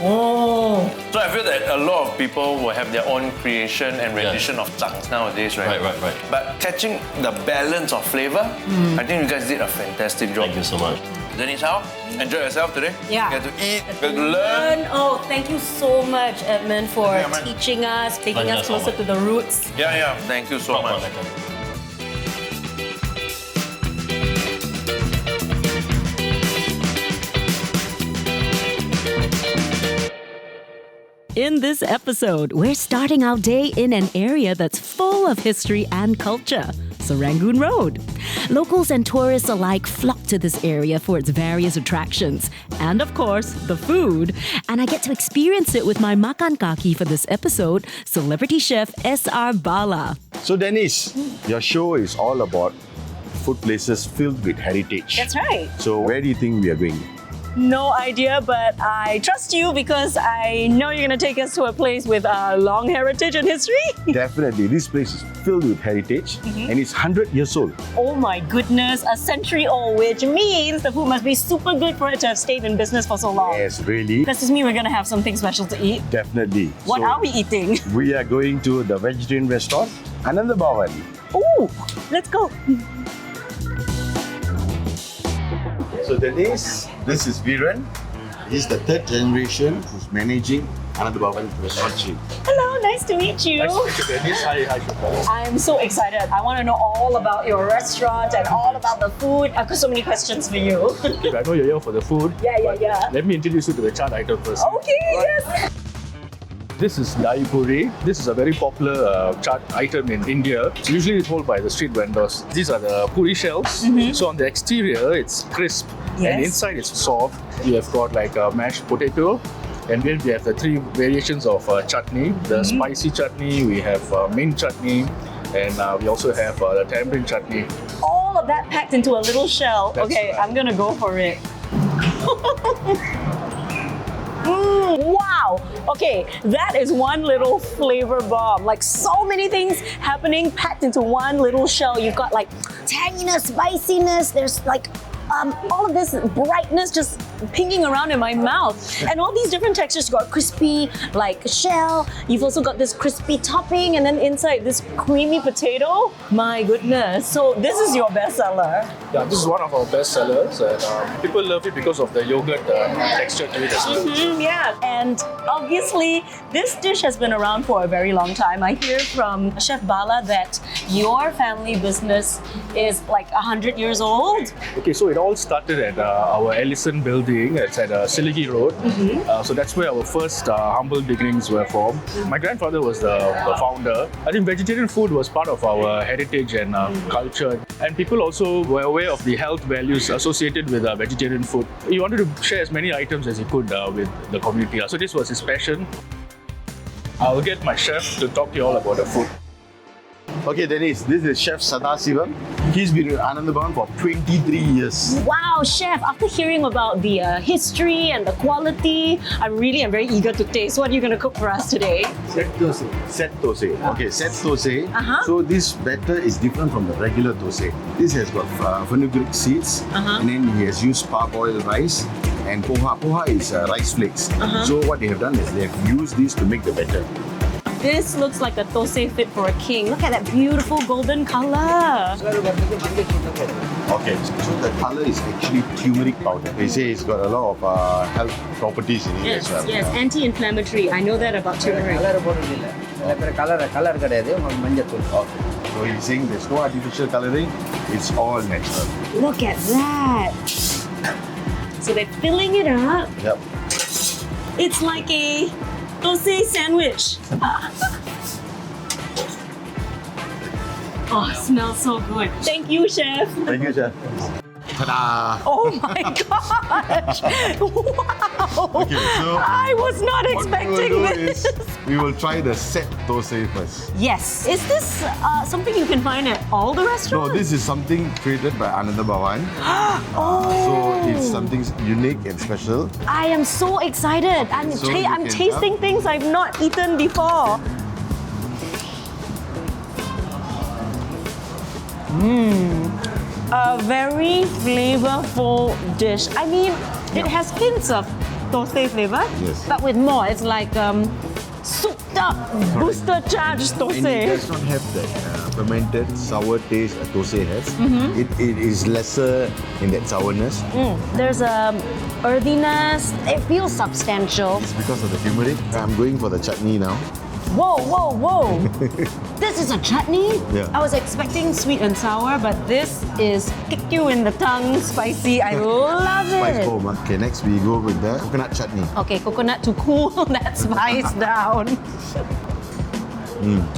Oh. So I feel that a lot of people will have their own creation and rendition of chunks nowadays, right? Right. But catching the balance of flavor, I think you guys did a fantastic job. Thank you so much. Denise, how? Enjoy yourself today? Yeah. Get to eat, get to learn. Oh, thank you so much, Edmund, for Okay, man. teaching us, taking Pleasure us closer so to the roots. Yeah, thank you so much. In this episode, we're starting our day in an area that's full of history and culture, Serangoon Road. Locals and tourists alike flock to this area for its various attractions and, of course, the food. And I get to experience it with my Makan Kaki for this episode, celebrity chef S.R. Bala. So Denise, your show is all about food places filled with heritage. That's right. So where do you think we are going? No idea, but I trust you because I know you're going to take us to a place with a long heritage and history. Definitely, this place is filled with heritage and it's 100 years old. Oh my goodness, a century old, which means the food must be super good for it to have stayed in business for so long. Yes, really. Does this mean we're going to have something special to eat? Definitely. What are we eating? We are going to the vegetarian restaurant, Ananda Bhavan. Ooh, let's go. So Denise, this is Viren. He's the third generation who's managing Ananda Bhavan restaurant chain. Hello, nice to meet you. Nice to meet you, Denise. Hi, Shubha. I'm so excited. I want to know all about your restaurant and all about the food. I've got so many questions for you. I know you're here for the food. Yeah. Let me introduce you to the chaat item first. Okay, yes. This is Dahi Puri. This is a very popular chaat item in India. It's usually sold by the street vendors. These are the puri shells. So on the exterior, it's crisp. And inside, it's soft. You have got like a mashed potato. And then we have the three variations of chutney. The spicy chutney, we have mint chutney, and we also have the tamarind chutney. All of that packed into a little shell. That's okay, right. I'm gonna go for it. Wow! Okay, that is one little flavor bomb. Like so many things happening packed into one little shell. You've got like tanginess, spiciness, there's like all of this brightness just pinging around in my mouth. And all these different textures. You got crispy, like shell. You've also got this crispy topping, and then inside this creamy potato. My goodness. So this is your bestseller. Yeah, this is one of our best sellers, and people love it because of the yogurt texture to it as well. Yeah, and obviously this dish has been around for a very long time. I hear from Chef Bala that your family business is like 100 years old. Okay, so it all started at our Ellison building. It's at Siligi Road. So that's where our first humble beginnings were formed. My grandfather was the founder. I think vegetarian food was part of our heritage and culture. And people also were aware of the health values associated with vegetarian food. He wanted to share as many items as he could with the community. So this was his passion. I'll get my chef to talk to you all about the food. Okay, Denise, this is Chef Sadasivam. He's been with Ananda Bhavan for 23 years. Wow, chef, after hearing about the history and the quality, I really am very eager to taste. What are you going to cook for us today? Set dosai. Set dosai. Okay, set dosai. So this batter is different from the regular dosai. This has got fenugreek seeds, and then he has used parboiled rice and poha. Poha is rice flakes. So what they have done is they have used this to make the batter. This looks like a dosai fit for a king. Look at that beautiful golden color. Okay, so the color is actually turmeric powder. They say it's got a lot of health properties in it as well. Yes, anti-inflammatory. I know that about turmeric. So he's saying there's no artificial coloring, it's all natural. Look at that. So they're filling it up. Yep. It's like a dosai sandwich. Oh, it smells so good. Thank you, chef. Thank you, chef. Ta-da! Oh my gosh! Wow! Okay, so I was not expecting this. We will try the set dosai first. Yes. Is this something you can find at all the restaurants? No, this is something created by Ananda Bhavan. So it's something unique and special. I am so excited. I'm tasting things I've not eaten before. A very flavorful dish. I mean, it has hints of dosai flavor, but with more. It's like souped up, booster charged dosai. And it does not have that fermented sour taste that dosai has. It is lesser in that sourness. There's a earthiness. It feels substantial. It's because of the turmeric. I'm going for the chutney now. Whoa, whoa, whoa! This is a chutney? Yeah. I was expecting sweet and sour, but this is kick you in the tongue, spicy. I love it. Spice bomb. Okay, next we go with the coconut chutney. Okay, coconut to cool that spice down.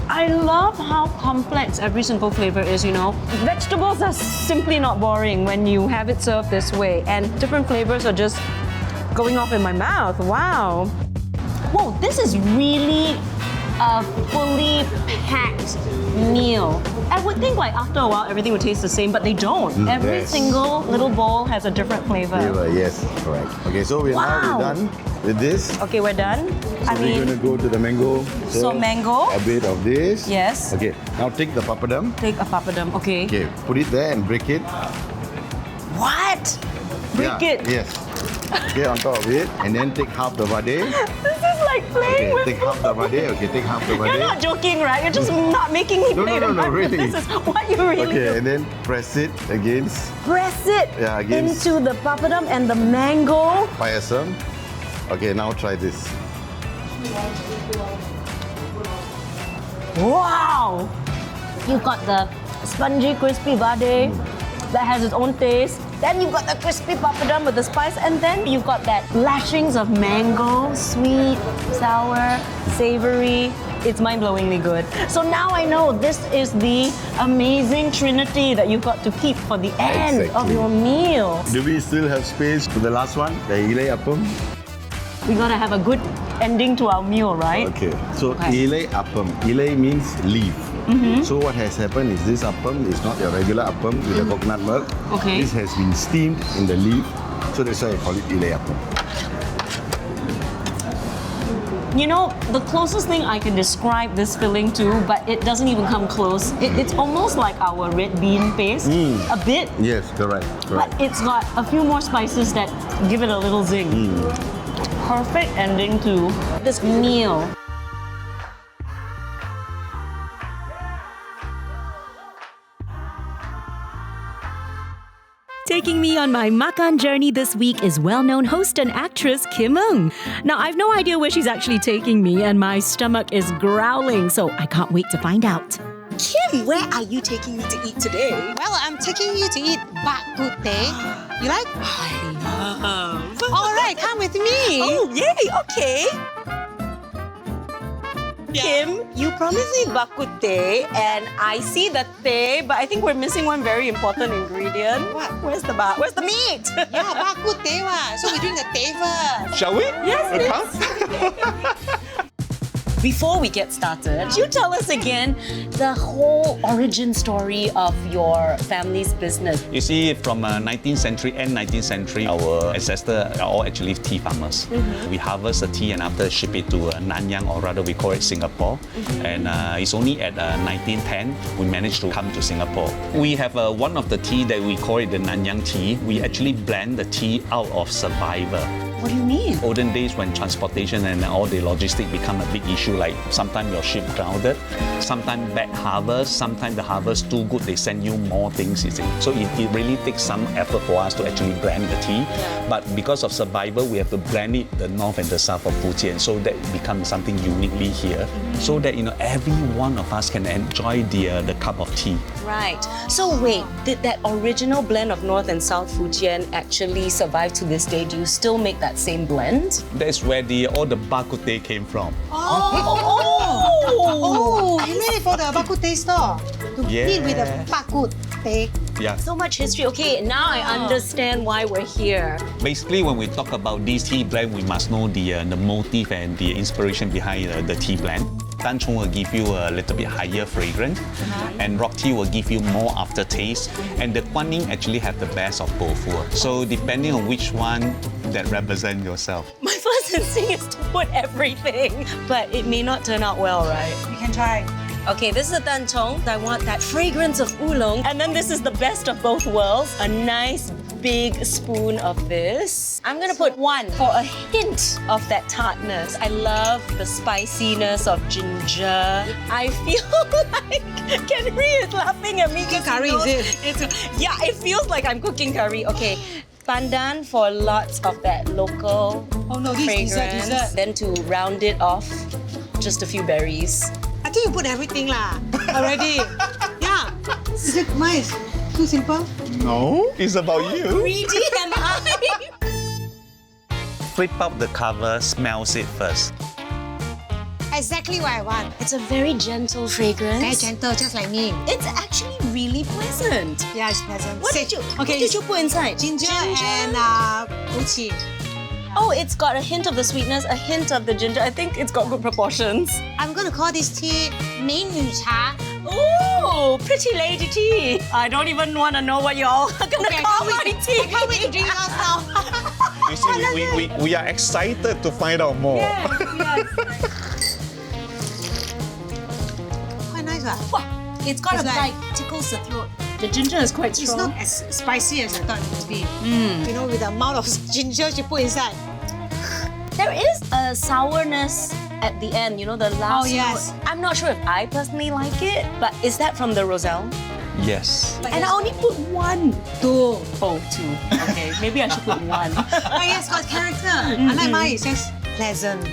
I love how complex every single flavor is, you know. Vegetables are simply not boring when you have it served this way, and different flavors are just going off in my mouth. Wow. Whoa, this is really a fully packed meal. I would think like after a while everything would taste the same, but they don't. Every single little bowl has a different flavor. Yes, correct. Okay, so we're now done with this. Okay, we're done. So we're going to go to the mango. So mango. A bit of this. Yes. Okay, now take the papadum. Take a papadum, okay. Okay, put it there and break it. What? Break it? Yes. Okay, on top of it. And then take half the vade. This is like playing with take half the vade. Okay, take half the vade. You're not joking, right? You're just not making me play with my food. really. This is what you really do. Okay, and then press it against. Press it against into the papadum and the mango. Payasam. Okay, now try this. Wow! You've got the spongy, crispy vade that has its own taste. Then you've got the crispy papadum with the spice, and then you've got that lashings of mango, sweet, sour, savory. It's mind-blowingly good. So now I know this is the amazing trinity that you've got to keep for the end of your meal. Do we still have space for the last one, the ilai appam? We gotta have a good ending to our meal, right? Okay, so ilai appam. Ilai means leaf. So what has happened is this appam is not your regular appam with the coconut milk. Okay. This has been steamed in the leaf, so that's why I call it ilai appam. You know, the closest thing I can describe this filling to, but it doesn't even come close. It's almost like our red bean paste, a bit. Yes, correct. But it's got a few more spices that give it a little zing. Perfect ending to this meal. Taking me on my makan journey this week is well-known host and actress Kim Ng. Now, I've no idea where she's actually taking me, and my stomach is growling, so I can't wait to find out. Kim, where are you taking me to eat today? Well, I'm taking you to eat Bak Kut Teh. You like? I love. All right, come with me. Oh, yay, okay. Kim, you promised me Bak Kut Teh, and I see the teh, but I think we're missing one very important ingredient. What? Where's the meat? Yeah, Bak Kut Teh. So we drink the teh first. Shall we? Yes. Before we get started, could you tell us again the whole origin story of your family's business? You see, from 19th century and 19th century, our ancestors are all actually tea farmers. We harvest the tea and after ship it to Nanyang, or rather we call it Singapore. And it's only at 1910 we managed to come to Singapore. We have one of the tea that we call it the Nanyang tea. We actually blend the tea out of survivor. What do you mean? Olden days when transportation and all the logistics become a big issue, like sometimes your ship grounded, sometimes bad harvest, sometimes the harvest too good, they send you more things, you see. So it really takes some effort for us to actually blend the tea. But because of survival, we have to blend it the north and the south of Fujian, so that it becomes something uniquely here, so that every one of us can enjoy the cup of tea. Right. So wait, did that original blend of North and South Fujian actually survive to this day? Do you still make that same blend? That's where all the Bak Kut Teh came from. Oh, you made it for the Bak Kut Teh store to eat with the Bak Kut Teh. Yeah. So much history. Okay, now I understand why we're here. Basically, when we talk about this tea blend, we must know the motive and the inspiration behind the tea blend. Tanchong will give you a little bit higher fragrance, and rock tea will give you more aftertaste, and the Guanyin actually have the best of both worlds. So depending on which one that represent yourself. My first instinct is to put everything, but it may not turn out well, right? You can try. Okay, this is the tanchong. I want that fragrance of oolong. And then this is the best of both worlds. A nice big spoon of this. I'm gonna put one for a hint of that tartness. I love the spiciness of ginger. I feel like Henry is laughing at me. Cooking curry, is it? Yeah, it feels like I'm cooking curry. Okay, pandan for lots of that local fragrance. Dessert. Then to round it off, just a few berries. I think you put everything already. Yeah. Is it nice? Too simple? No, it's about you. Greedy am I? Flip up the cover, smells it first. Exactly what I want. It's a very gentle fragrance. Very gentle, just like me. It's actually really pleasant. Yeah, it's pleasant. What did you put inside? Ginger and gochujang. Oh, it's got a hint of the sweetness, a hint of the ginger. I think it's got good proportions. I'm going to call this tea 美女茶. Oh, pretty lady tea. I don't even want to know what you're all going to call my tea. I can't wait to drink yours now. You see, we are excited to find out more. Yes. Quite nice, right? Wow. It's got a bite, tickles the throat. The ginger is quite strong. It's not as spicy as I thought it would be. With the amount of ginger you put inside. There is a sourness at the end, the last yes. note. I'm not sure if I personally like it, but is that from the Roselle? Yes. And I only put one. Two. Oh, two. Okay, maybe I should put one. Oh yes, got character. Unlike mine, it's just pleasant.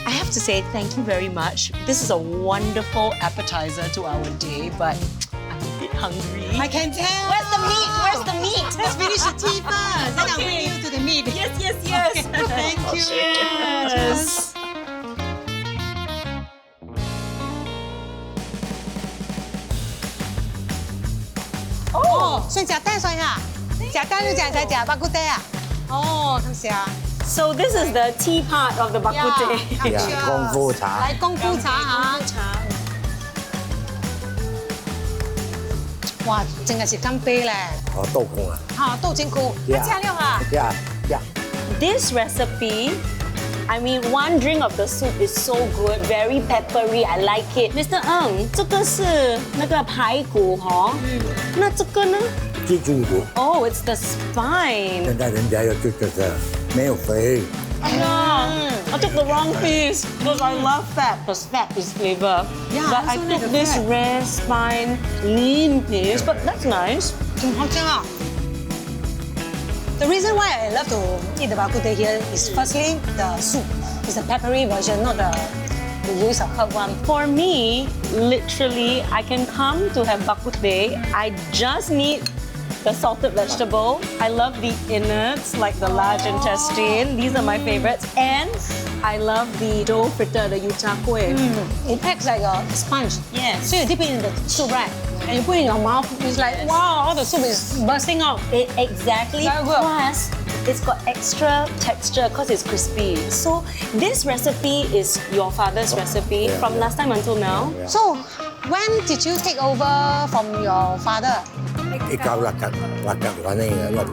I have to say thank you very much. This is a wonderful appetizer to our day, but I'm a bit hungry. I can tell. Where's the meat? Where's the meat? Let's finish the tea first. Then I'll bring you to the meat. Yes. Okay. Thank you. Cheers.哦，所以夾蛋水啊？夾蛋要夾Bak Kut Teh啊？哦，咁試下。So this is the tea part of the Bak Kut Teh. Yeah, 功夫茶。來功夫茶嚇。哇，淨係食金杯咧。哦，豆腐啊。嚇，豆精菇，一加料嚇。Yeah. This recipe, I mean, one drink of the soup is so good, very peppery. I like it. Mr. Ng, 这个是那个排骨哈，那这个呢？鸡中骨。 Oh, it's the spine. 现在人家要这个是没有肥。 Yeah, I took the wrong piece because I love fat because fat is flavor. Yeah, but I I also like took the this fat. rare spine lean piece, but that's nice. 挺好吃啊。The reason why I love to eat the Bak Kut Teh here is firstly the soup is a peppery version, not the use of herb one. For me, literally, I can come to have Bak Kut Teh. I just need the salted vegetable. I love the innards, like the large intestine. These are my favorites. And I love the dough fritter, the yucha kueh. It acts like a sponge. Yes. So you dip it in the soup, right? And you put it in your mouth. It's like, wow, all the soup is bursting out. Exactly. Very good. Plus, it's got extra texture because it's crispy. So this recipe is your father's recipe from last time until now. So, when did you take over from your father? 1968年的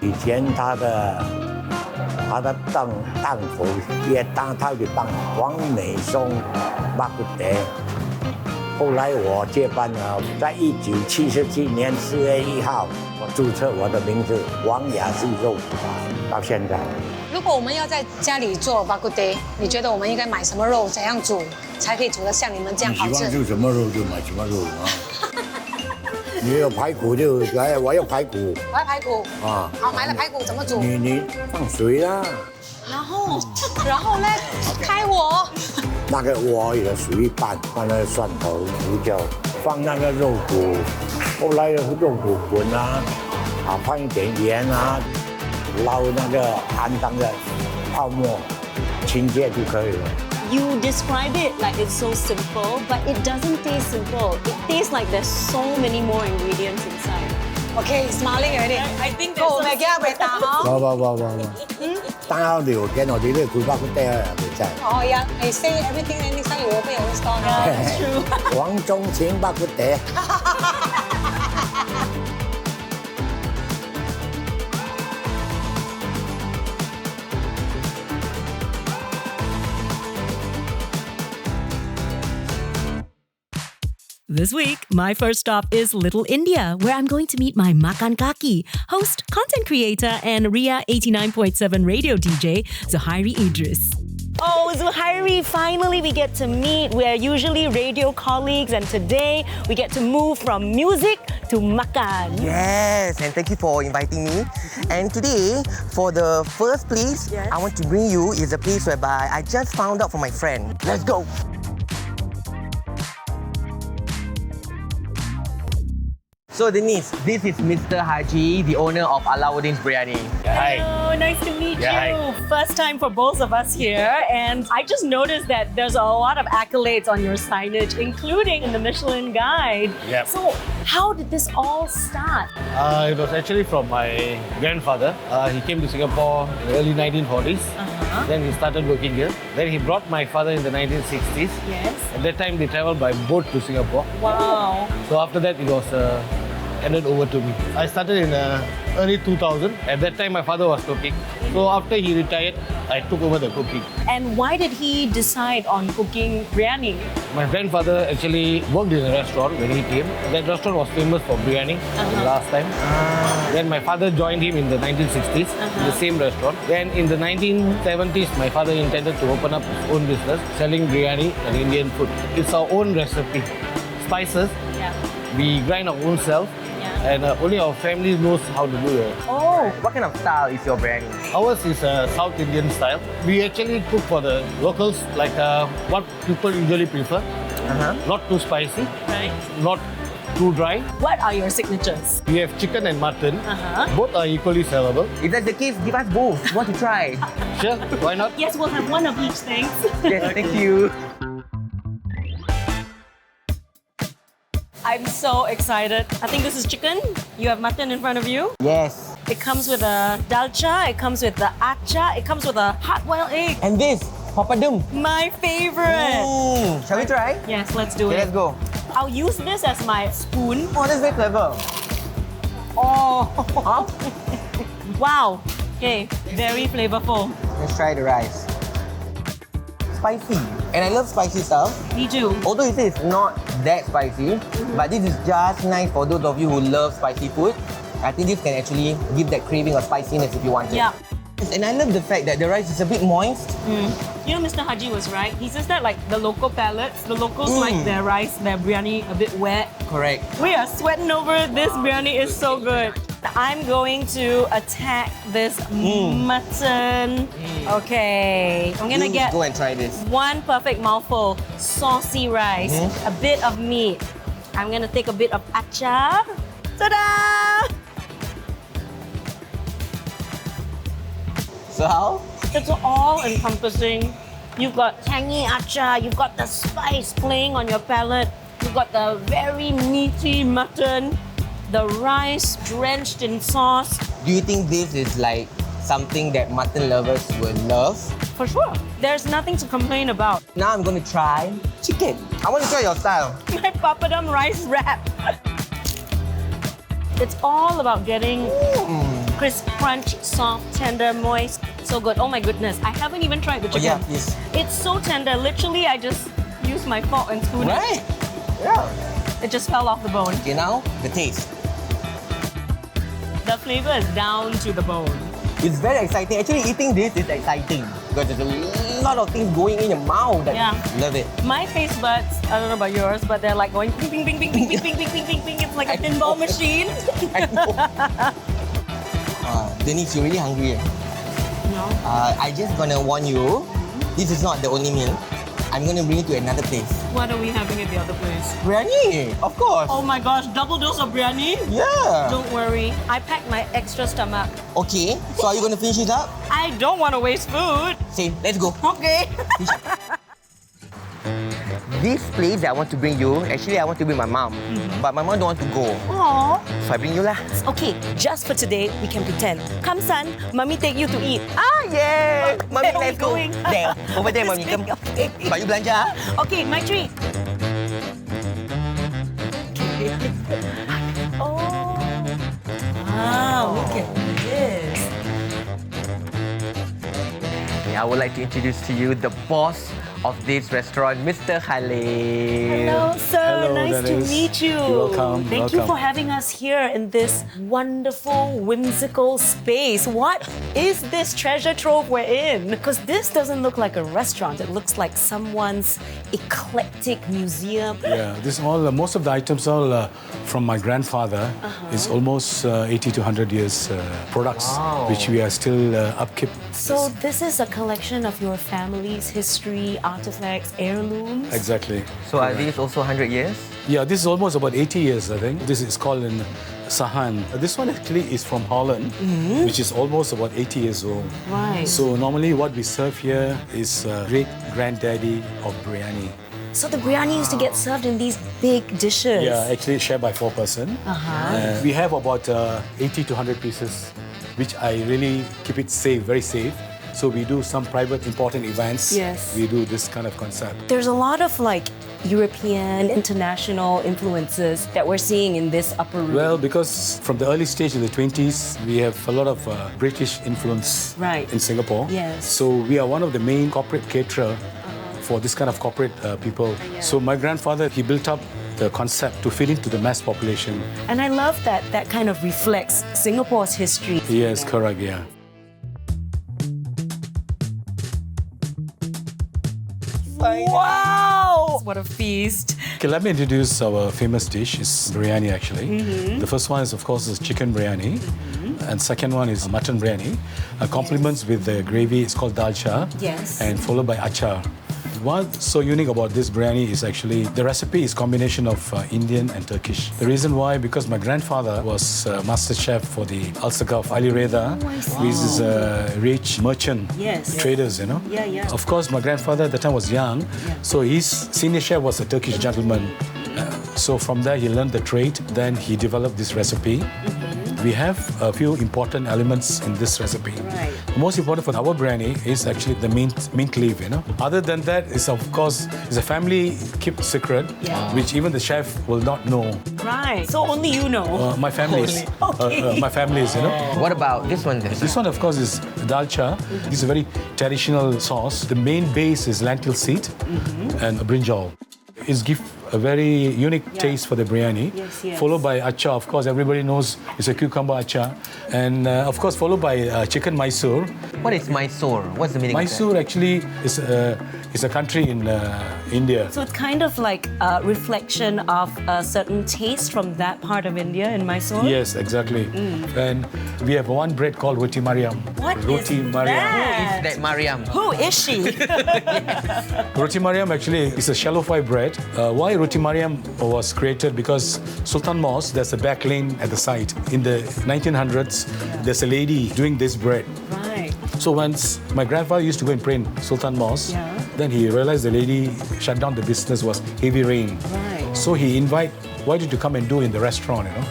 以前他的当头也当他就当王美松Bak Kut Teh。后来我接班了，在1977年4月1号，我注册我的名字王雅是肉到现在。如果我们要在家里做 Bak Kut Teh，你觉得我们应该买什么肉，怎样煮才可以煮得像你们这样好吃？你喜欢就什么肉就买什么肉啊！你有排骨就来，我要排骨。我要排骨啊。好，买了排骨怎么煮？你放水啦。然后呢？开火。那个锅有水一半，放那个蒜头、胡椒，放那个肉骨。后来肉骨滚啊，放一点盐啊，捞那个含糖的泡沫，清洁就可以了。 You describe it like it's so simple, but it doesn't taste simple. It tastes like there's so many more ingredients inside. Okay, smiling already. I think there's some secret. 等下聊緊我哋呢個Bak Kut Teh啊，其實。Oh yeah, I say everything and next time you open your own store. Yeah, that's true. 廣中請Bak Kut Teh。 This week, my first stop is Little India, where I'm going to meet my Makan Kakis host, content creator, and Ria 89.7 radio DJ, Zuhairi Idris. Oh, Zuhairi, finally we get to meet. We're usually radio colleagues, and today we get to move from music to makan. Yes, and thank you for inviting me. And today, for the first place I want to bring you is a place whereby I just found out from my friend. Let's go. So Denise, this is Mr. Haji, the owner of Alauddin's Biryani. Hello, nice to meet you. First time for both of us here, and I just noticed that there's a lot of accolades on your signage, including in the Michelin Guide. Yep. So, how did this all start? It was actually from my grandfather. He came to Singapore in the early 1940s. Then he started working here. Then he brought my father in the 1960s. Yes. At that time, they traveled by boat to Singapore. Wow. So after that, it was handed over to me. I started in early 2000. At that time, my father was cooking. So after he retired, I took over the cooking. And why did he decide on cooking biryani? My grandfather actually worked in a restaurant when he came. That restaurant was famous for biryani last time. Then my father joined him in the 1960s in the same restaurant. Then in the 1970s, my father intended to open up his own business selling biryani and Indian food. It's our own recipe. Spices, we grind our own self. And only our family knows how to do it. Oh, what kind of style is your biryani? Ours is a South Indian style. We actually cook for the locals, like what people usually prefer. Not too spicy, not too dry. What are your signatures? We have chicken and mutton. Both are equally sellable. If that's the case, give us both. Want to try? Sure, why not? Yes, we'll have one of each, thanks. Yes, thank you. I'm so excited. I think this is chicken. You have mutton in front of you. Yes. It comes with a dalcha, it comes with the acha, it comes with a hard-boiled egg. And this, papadum. My favorite. Shall we try? Yes, let's do Okay, it. let's go. I'll use this as my spoon. Oh, that's very clever. Oh. Wow. Okay, very flavorful. Let's try the rice. Spicy. And I love spicy stuff. Me too. Although you say it's not that spicy, but this is just nice for those of you who love spicy food. I think this can actually give that craving of spiciness if you want it. Yeah. And I love the fact that the rice is a bit moist. You know, Mr. Haji was right. He says that like the local palates, the locals like their rice, their biryani a bit wet. Correct. We are sweating over this biryani is so good. I'm going to attack this mutton. Okay, I'm gonna get go and try this. one perfect mouthful, saucy rice, a bit of meat. I'm gonna take a bit of achar. Ta-da! So how? It's all-encompassing. You've got tangy achar, you've got the spice playing on your palate, you've got the very meaty mutton, the rice drenched in sauce. Do you think this is like something that mutton lovers will love? For sure. There's nothing to complain about. Now I'm going to try chicken. I want to try your style. My papadum rice wrap. It's all about getting crisp, crunch, soft, tender, moist. So good. Oh my goodness. I haven't even tried the chicken. Yeah, please. It's so tender. Literally, I just used my fork and spoon it. Right. Yeah. It just fell off the bone. Okay, now the taste. The flavor is down to the bone. It's very exciting. Actually, eating this is exciting because there's a lot of things going in your mouth. Love it. My taste buds, I don't know about yours, but they're like going ping, ping, ping, ping, ping, ping, ping, ping, ping, ping, ping. It's like a pinball machine. I know. Denise, you're really hungry. No. I just gonna warn you, this is not the only meal. I'm gonna bring you to another place. What are we having at the other place? Biryani, of course. Oh my gosh, double dose of biryani? Yeah. Don't worry, I packed my extra stomach. Okay, so are you gonna finish it up? I don't want to waste food. Same, let's go. Okay. This place that I want to bring you, actually I want to bring my mom. But my mom don't want to go. Aww. So I bring you lah. Okay, just for today, we can pretend. Come son, mommy take you to eat. Yeah! Mommy, Where are let's we go. going? There, over there, mommy. Come. Okay. But you belanja. Okay, my treat. Oh. Wow, look at this. I would like to introduce to you the boss of this restaurant, Mr. Khalil. Hello, sir. Hello, nice Denise. to meet you. You're welcome. Thank you for having us here in this wonderful, whimsical space. What is this treasure trove we're in? Because this doesn't look like a restaurant. It looks like someone's eclectic museum. Yeah, this all most of the items all from my grandfather. It's almost 80 to 100 years products, which we are still upkeep. So this is a collection of your family's history, artifacts, heirlooms? Exactly. So are these also 100 years? Yeah, this is almost about 80 years, I think. This is called in Sahan. This one actually is from Holland, which is almost about 80 years old. Right. So normally what we serve here is great granddaddy of biryani. So the biryani used to get served in these big dishes? Yeah, actually shared by 4 person. We have about 80 to 100 pieces, which I really keep it safe, very safe. So we do some private important events. Yes. We do this kind of concept. There's a lot of like European, international influences that we're seeing in this upper room. Well, because from the early stage in the 20s, we have a lot of British influence in Singapore. Yes. So we are one of the main corporate caterer for this kind of corporate people. So my grandfather, he built up the concept to fit into the mass population. And I love that that kind of reflects Singapore's history. Yes, correct, yeah. Wow! What a feast. Okay, let me introduce our famous dish. It's biryani, actually. The first one is, of course, is chicken biryani. And second one is mutton biryani. Complements with the gravy, it's called dalcha. Yes. And followed by achar. What's so unique about this biryani is actually the recipe is combination of Indian and Turkish. The reason why, because my grandfather was master chef for the Al-Saka of Ali Reza, who is a rich merchant, traders, you know. Yeah, yeah. Of course, my grandfather at the time was young, so his senior chef was a Turkish gentleman. So from there, he learned the trade. Then he developed this recipe. we have a few important elements in this recipe. Right. The most important for our biryani is actually the mint leaf, you know. Other than that, is of course is a family kept secret, which even the chef will not know. Right. So only you know. My family is, my family is, you know. What about this one then? This one, of course, is dalcha. This is a very traditional sauce. The main base is lentil seed and brinjal. It's give a very unique taste for the biryani. Yes. Followed by acha, of course, everybody knows it's a cucumber acha. And of course, followed by chicken Mysore. What is Mysore? What's the meaning Mysore of that? actually is a country in India. So it's kind of like a reflection of a certain taste from that part of India in Mysore? Yes, exactly. And we have one bread called Roti Mariam. What Roti is Mariam. that? Who is that Mariam? Who is she? Roti Mariam actually is a shallow fry bread. Why Roti Mariam was created? Because Sultan Mosque, there's a back lane at the side. In the 1900s, there's a lady doing this bread. Right. So once my grandfather used to go and pray in Sultan Mosque, then he realized the lady shut down the business, was heavy rain. Right. So he why did you come and do in the restaurant, you know?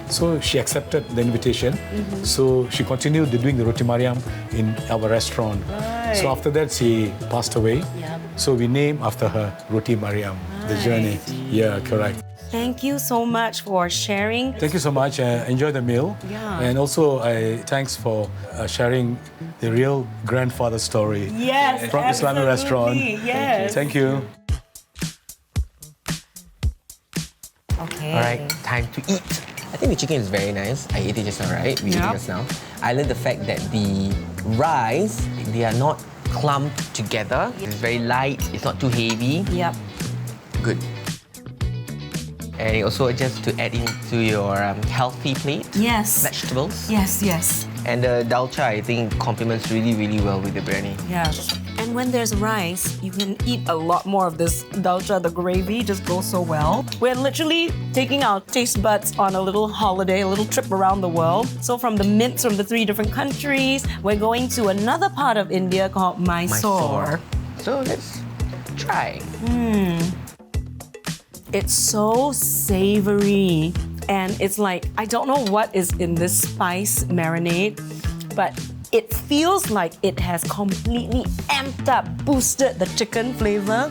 So she accepted the invitation. So she continued doing the Roti Mariam in our restaurant. Right. So after that, she passed away. So we named after her Roti Mariam, the journey. Yeah, correct. Thank you so much for sharing. Thank you so much. Enjoy the meal. Yeah. And also, thanks for sharing the real grandfather story. Yes, from Islamic restaurant. Yes. Thank you. Okay. All right, time to eat. I think the chicken is very nice. I ate it just now, right? We ate it just now. I love the fact that the rice, they are not clumped together. It's very light. It's not too heavy. Yep. Good. And it also just to add into your healthy plate. Yes. Vegetables. Yes. And the dalcha, I think, complements really, really well with the biryani. Yeah. And when there's rice, you can eat a lot more of this dalcha. The gravy just goes so well. We're literally taking our taste buds on a little holiday, a little trip around the world. So from the mints from the 3 different countries, we're going to another part of India called Mysore. So let's try. It's so savory. And it's like, I don't know what is in this spice marinade, but it feels like it has completely amped up, boosted the chicken flavor.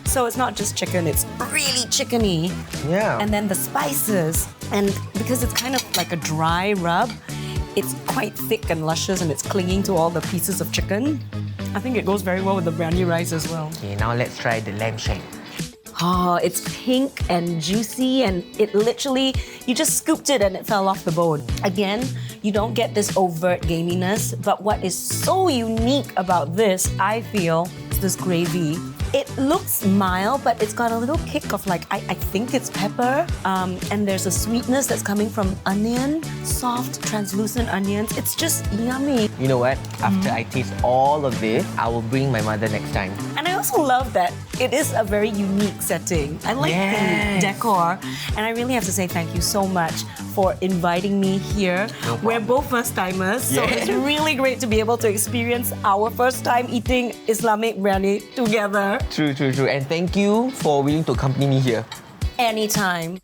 So it's not just chicken, it's really chickeny. Yeah. And then the spices. And because it's kind of like a dry rub, it's quite thick and luscious and it's clinging to all the pieces of chicken. I think it goes very well with the biryani rice as well. Okay, now let's try the lamb shank. Oh, it's pink and juicy and it literally, you just scooped it and it fell off the bone. Again, you don't get this overt gaminess, but what is so unique about this, I feel, is this gravy. It looks mild, but it's got a little kick of like, I think it's pepper. And there's a sweetness that's coming from onion, soft, translucent onions. It's just yummy. You know what? After I taste all of this, I will bring my mother next time. And I also love that it is a very unique setting. I like the decor. And I really have to say thank you so much for inviting me here. We're both first-timers, so it's really great to be able to experience our first time eating Islamic biryani together. True. And thank you for willing to accompany me here. Anytime.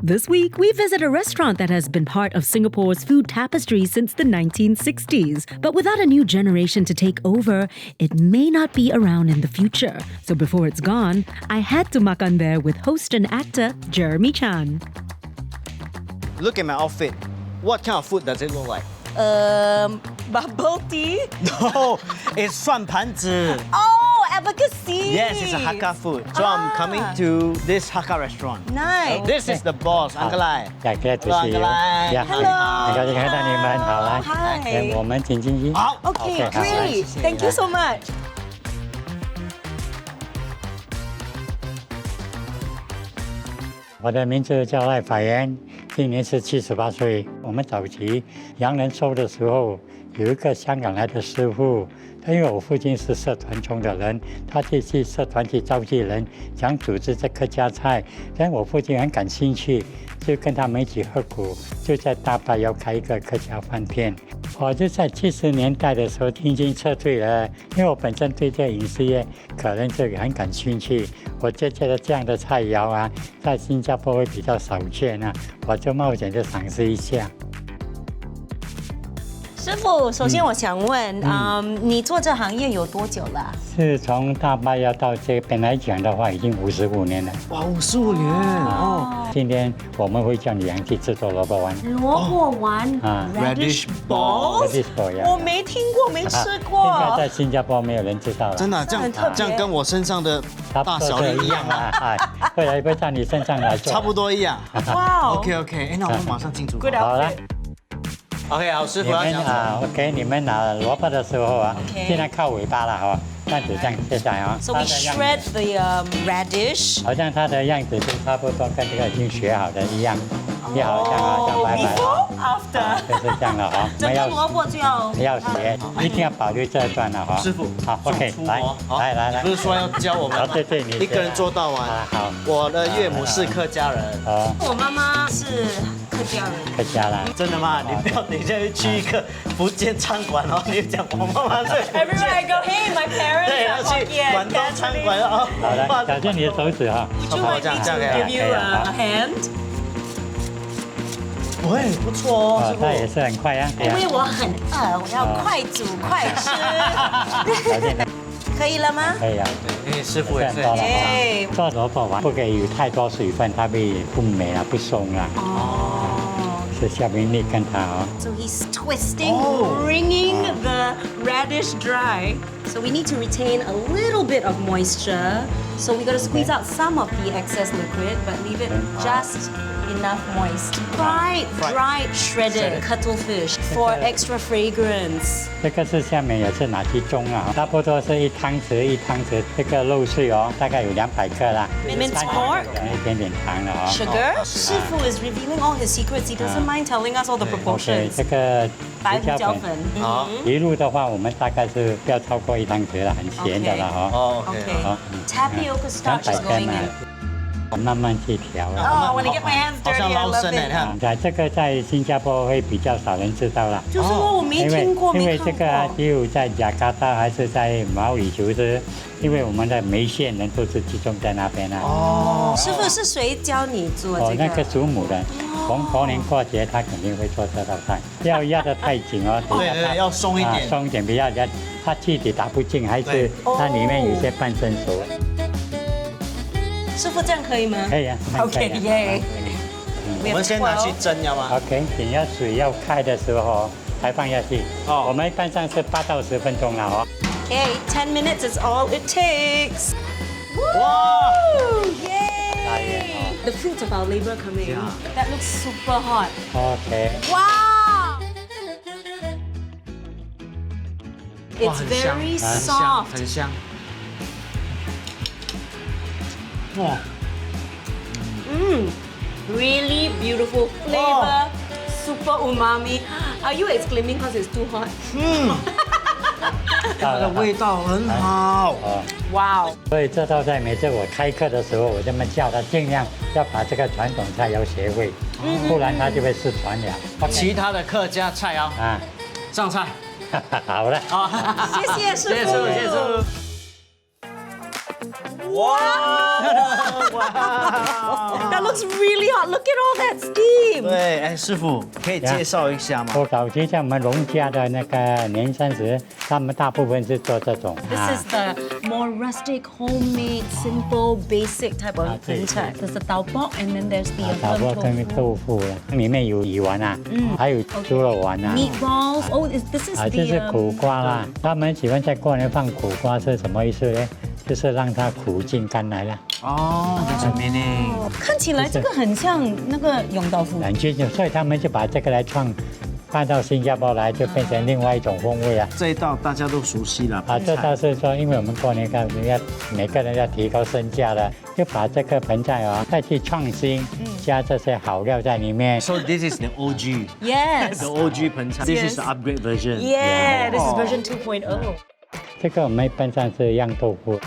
This week, we visit a restaurant that has been part of Singapore's food tapestry since the 1960s. But without a new generation to take over, it may not be around in the future. So before it's gone, I had to makan there with host and actor Jeremy Chan. Look at my outfit. What kind of food does it look like? Bubble tea? No, it's 算盘子. Oh, advocacy! Yes, it's a Hakka food. So I'm coming to this Hakka restaurant. Nice. This is the boss, Uncle Lai. Yeah, glad to Hello, see you. Uncle Lai. Yeah, Hello. 很高兴看到你们，好来， Hi. 我们请进去。 Okay, 好来 great. Thank you so much. 我的名字叫赖法元，今年是78岁。我们早期洋人收的时候，有一个香港来的师傅，因为我父亲是社团中的人，他就去社团去召集人，想组织这客家菜。但我父亲很感兴趣，就跟他们一起合股，就在大巴要开一个客家饭店。我就在70年代的时候已经撤退了，因为我本身对这饮食业可能这个很感兴趣。我就觉得这样的菜肴啊，在新加坡会比较少见啊，我就冒险就尝试一下。师傅，首先我想问，你做这行业有多久了？是从大巴要到这边来讲的话，已经55年了。哇，55年哦！今天我们会叫你娘去制作萝卜丸。萝卜丸，radish balls， 我没听过，没吃过。应该在新加坡没有人知道了。真的，这样跟我身上的大小一样吗？会到你身上来做。差不多一样。哇 ，OK， 那我们马上进厨房。好了。OK， 好，师傅要讲。OK， 你们拿萝卜的时候啊，尽量靠尾巴了哈，这样子这样切下来啊。So we shred the radish。好像它的样子就差不多跟这个已经学好的一样，也好像啊，这样白白。After。就是这样了哈。整个萝卜就要学，一定要保留这一段了哈。师傅，好 ，OK， 来。不是说要教我们？对，你一个人做到完。好。我的岳母是客家人。我妈妈是客家人。客家啦。真的吗？你不要等一下去一个福建餐馆哦，你讲我妈妈是。Everywhere I go, hey, my parents. 对，要去广东餐馆哦。好的，小心你的手指哈。好，这样 give you a hand. 喂，不错哦，它也是很快啊。因为我很饿，我要快煮快吃。可以了吗？可以啊。对，师傅也是。做萝卜丸不可以有太多水分，它会不美啊，不松啊。是下面那根它哦。So he's twisting, wringing the radish dry. So we need to retain a little bit of moisture. So we got to squeeze out some of the excess liquid, but leave it just enough moist. Dried shredded cuttlefish for extra fragrance. 这个是下面也是拿去蒸啊，差不多是1汤匙这个肉碎哦，大概有200克啦。Minced pork. 一点点糖了哦。Sugar. 师傅 is revealing all his secrets. He doesn't mind telling us all the proportions. 这个白胡椒粉。好，鱼露的话，我们大概是不要超过1汤匙了，很咸的了哦。OK。好。Tapioca starch is going in. 慢慢去调啊。Oh, when I get my hands dirty, I love it. 这个在新加坡会比较少人知道了。就是说我没听过，因为这个只有在雅加达还是在毛里求斯，因为我们的梅县人都是集中在那边啊。哦，师傅是谁教你做这个？那个祖母的，逢年过节他肯定会做这道菜，不要压得太紧哦。对，要松一点。松一点，不要压，它气体打不进，还是它里面有些半生熟。师傅这样可以吗？可以啊。OK， 耶。我们先拿去蒸要吗 ？OK， 等要水要开的时候才放下去。我们一般上是8到10分钟了哦。Okay, 10 minutes is all it takes. Wow! Yay! The fruits of our labor coming. Yeah. That looks super hot. Okay. Wow! It's very soft. 很香。哇。Really beautiful flavor, super umami. Are you exclaiming because it's too hot? 它的味道很好。哇哦！所以这道菜每次我开课的时候，我这么叫他尽量要把这个传统菜肴学会，不然他就会失传了。其他的客家菜肴上菜。好了。谢谢师傅。谢谢师傅。哇 That looks really hot. Look at all that steam. 对，哎，师傅可以介绍一下吗？早期像我们农家的那个年30，他们大部分是做这种。This is the more rustic, homemade, simple, basic type of 盆菜。There's the tau pok and then there's the 豆腐跟豆腐了，里面有鱼丸啊，还有猪肉丸啊。Meatballs. Oh, this is the. 这是苦瓜啦，他们喜欢在过年放苦瓜是什么意思呢？就是让它苦尽甘来了。哦，这是 meaning。看起来这个很像那个永豆腐。很接近，所以他们就把这个来创搬到新加坡来就变成另外一种风味啊。这一道大家都熟悉了。这道是说，因为我们过年看人家每个人要提高身价了，就把这个盆菜再去创新，加这些好料在里面。So this is the OG. Yes. The OG 盆菜。This is the upgrade version. Yeah, this is version 2.0. 这个我们一般上是酿豆腐。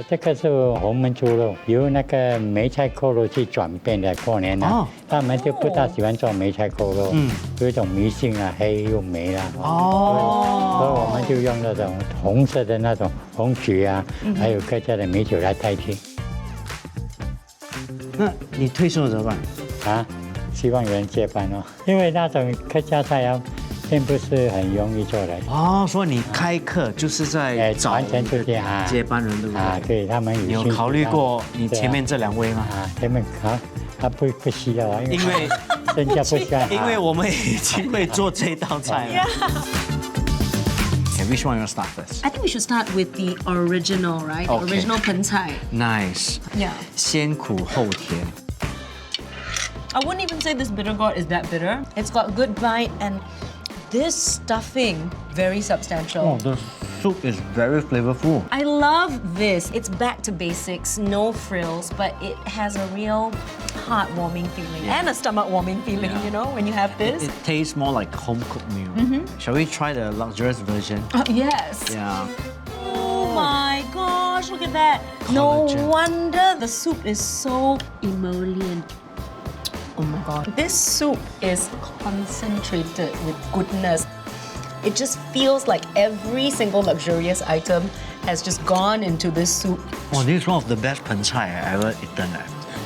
这个是红焖猪肉，由那个梅菜扣肉去转变的。过年呢，他们就不大喜欢做梅菜扣肉，有一种迷信啊，黑又霉啦。所以我们就用那种红色的那种红曲啊，还有客家的米酒来代替。那你退休了怎么办？希望有人接班哦，因为那种客家菜并不是很容易做的。所以你开课就是在找完全就是接班人，对不对？对，他们有考虑过你前面这2位吗？前面他不需要啊，因为身价不需要。因为我们已经会做这道菜了。Okay, which one you want to start first? I think we should start with the original, right? Okay. Original 盆菜. Nice. Yeah. 先苦后甜. I wouldn't even say this bitter gourd is that bitter. It's got good bite and this stuffing, very substantial. The soup is very flavorful. I love this. It's back to basics, no frills, but it has a real heartwarming feeling and a stomach-warming feeling, you know, when you have this. It tastes more like home-cooked meal. Shall we try the luxurious version? Yes. Yeah. Oh my gosh, look at that. No wonder the soup is so emollient. Oh my god. This soup is concentrated with goodness. It just feels like every single luxurious item has just gone into this soup. This is one of the best 盆菜 I ever eaten.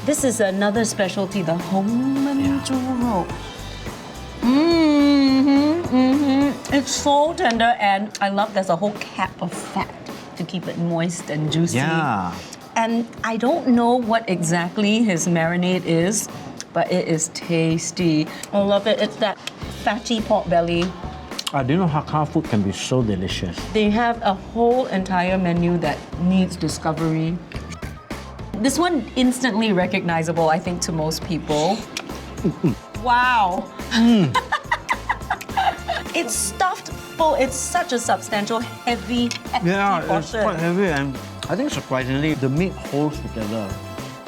This is another specialty, the 红焖猪肉. It's so tender and I love there's a whole cap of fat to keep it moist and juicy. Yeah. And I don't know what exactly his marinade is, but it is tasty. I love it. It's that fatty pork belly. I didn't know Hakka food can be so delicious. They have a whole entire menu that needs discovery. This one instantly recognizable, I think, to most people. Wow. It's stuffed full. It's such a substantial, heavy portion. It's quite heavy and I think surprisingly the meat holds together.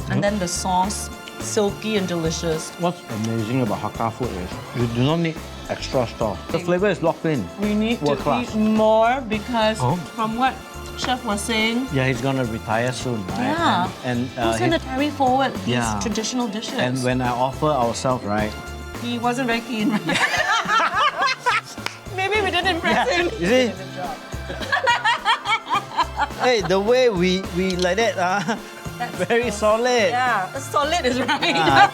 And then the sauce, silky and delicious. What's amazing about Hakka food is you do not need extra stuff. The flavor is locked in. We need to eat more because from what Chef was saying, he's gonna retire soon, right? Yeah. And he's gonna carry forward these Yeah. traditional dishes. And when I offer ourselves, right? He wasn't very keen. Maybe we didn't impress him. You see? Hey, the way we like that, very solid. Yeah, solid is right.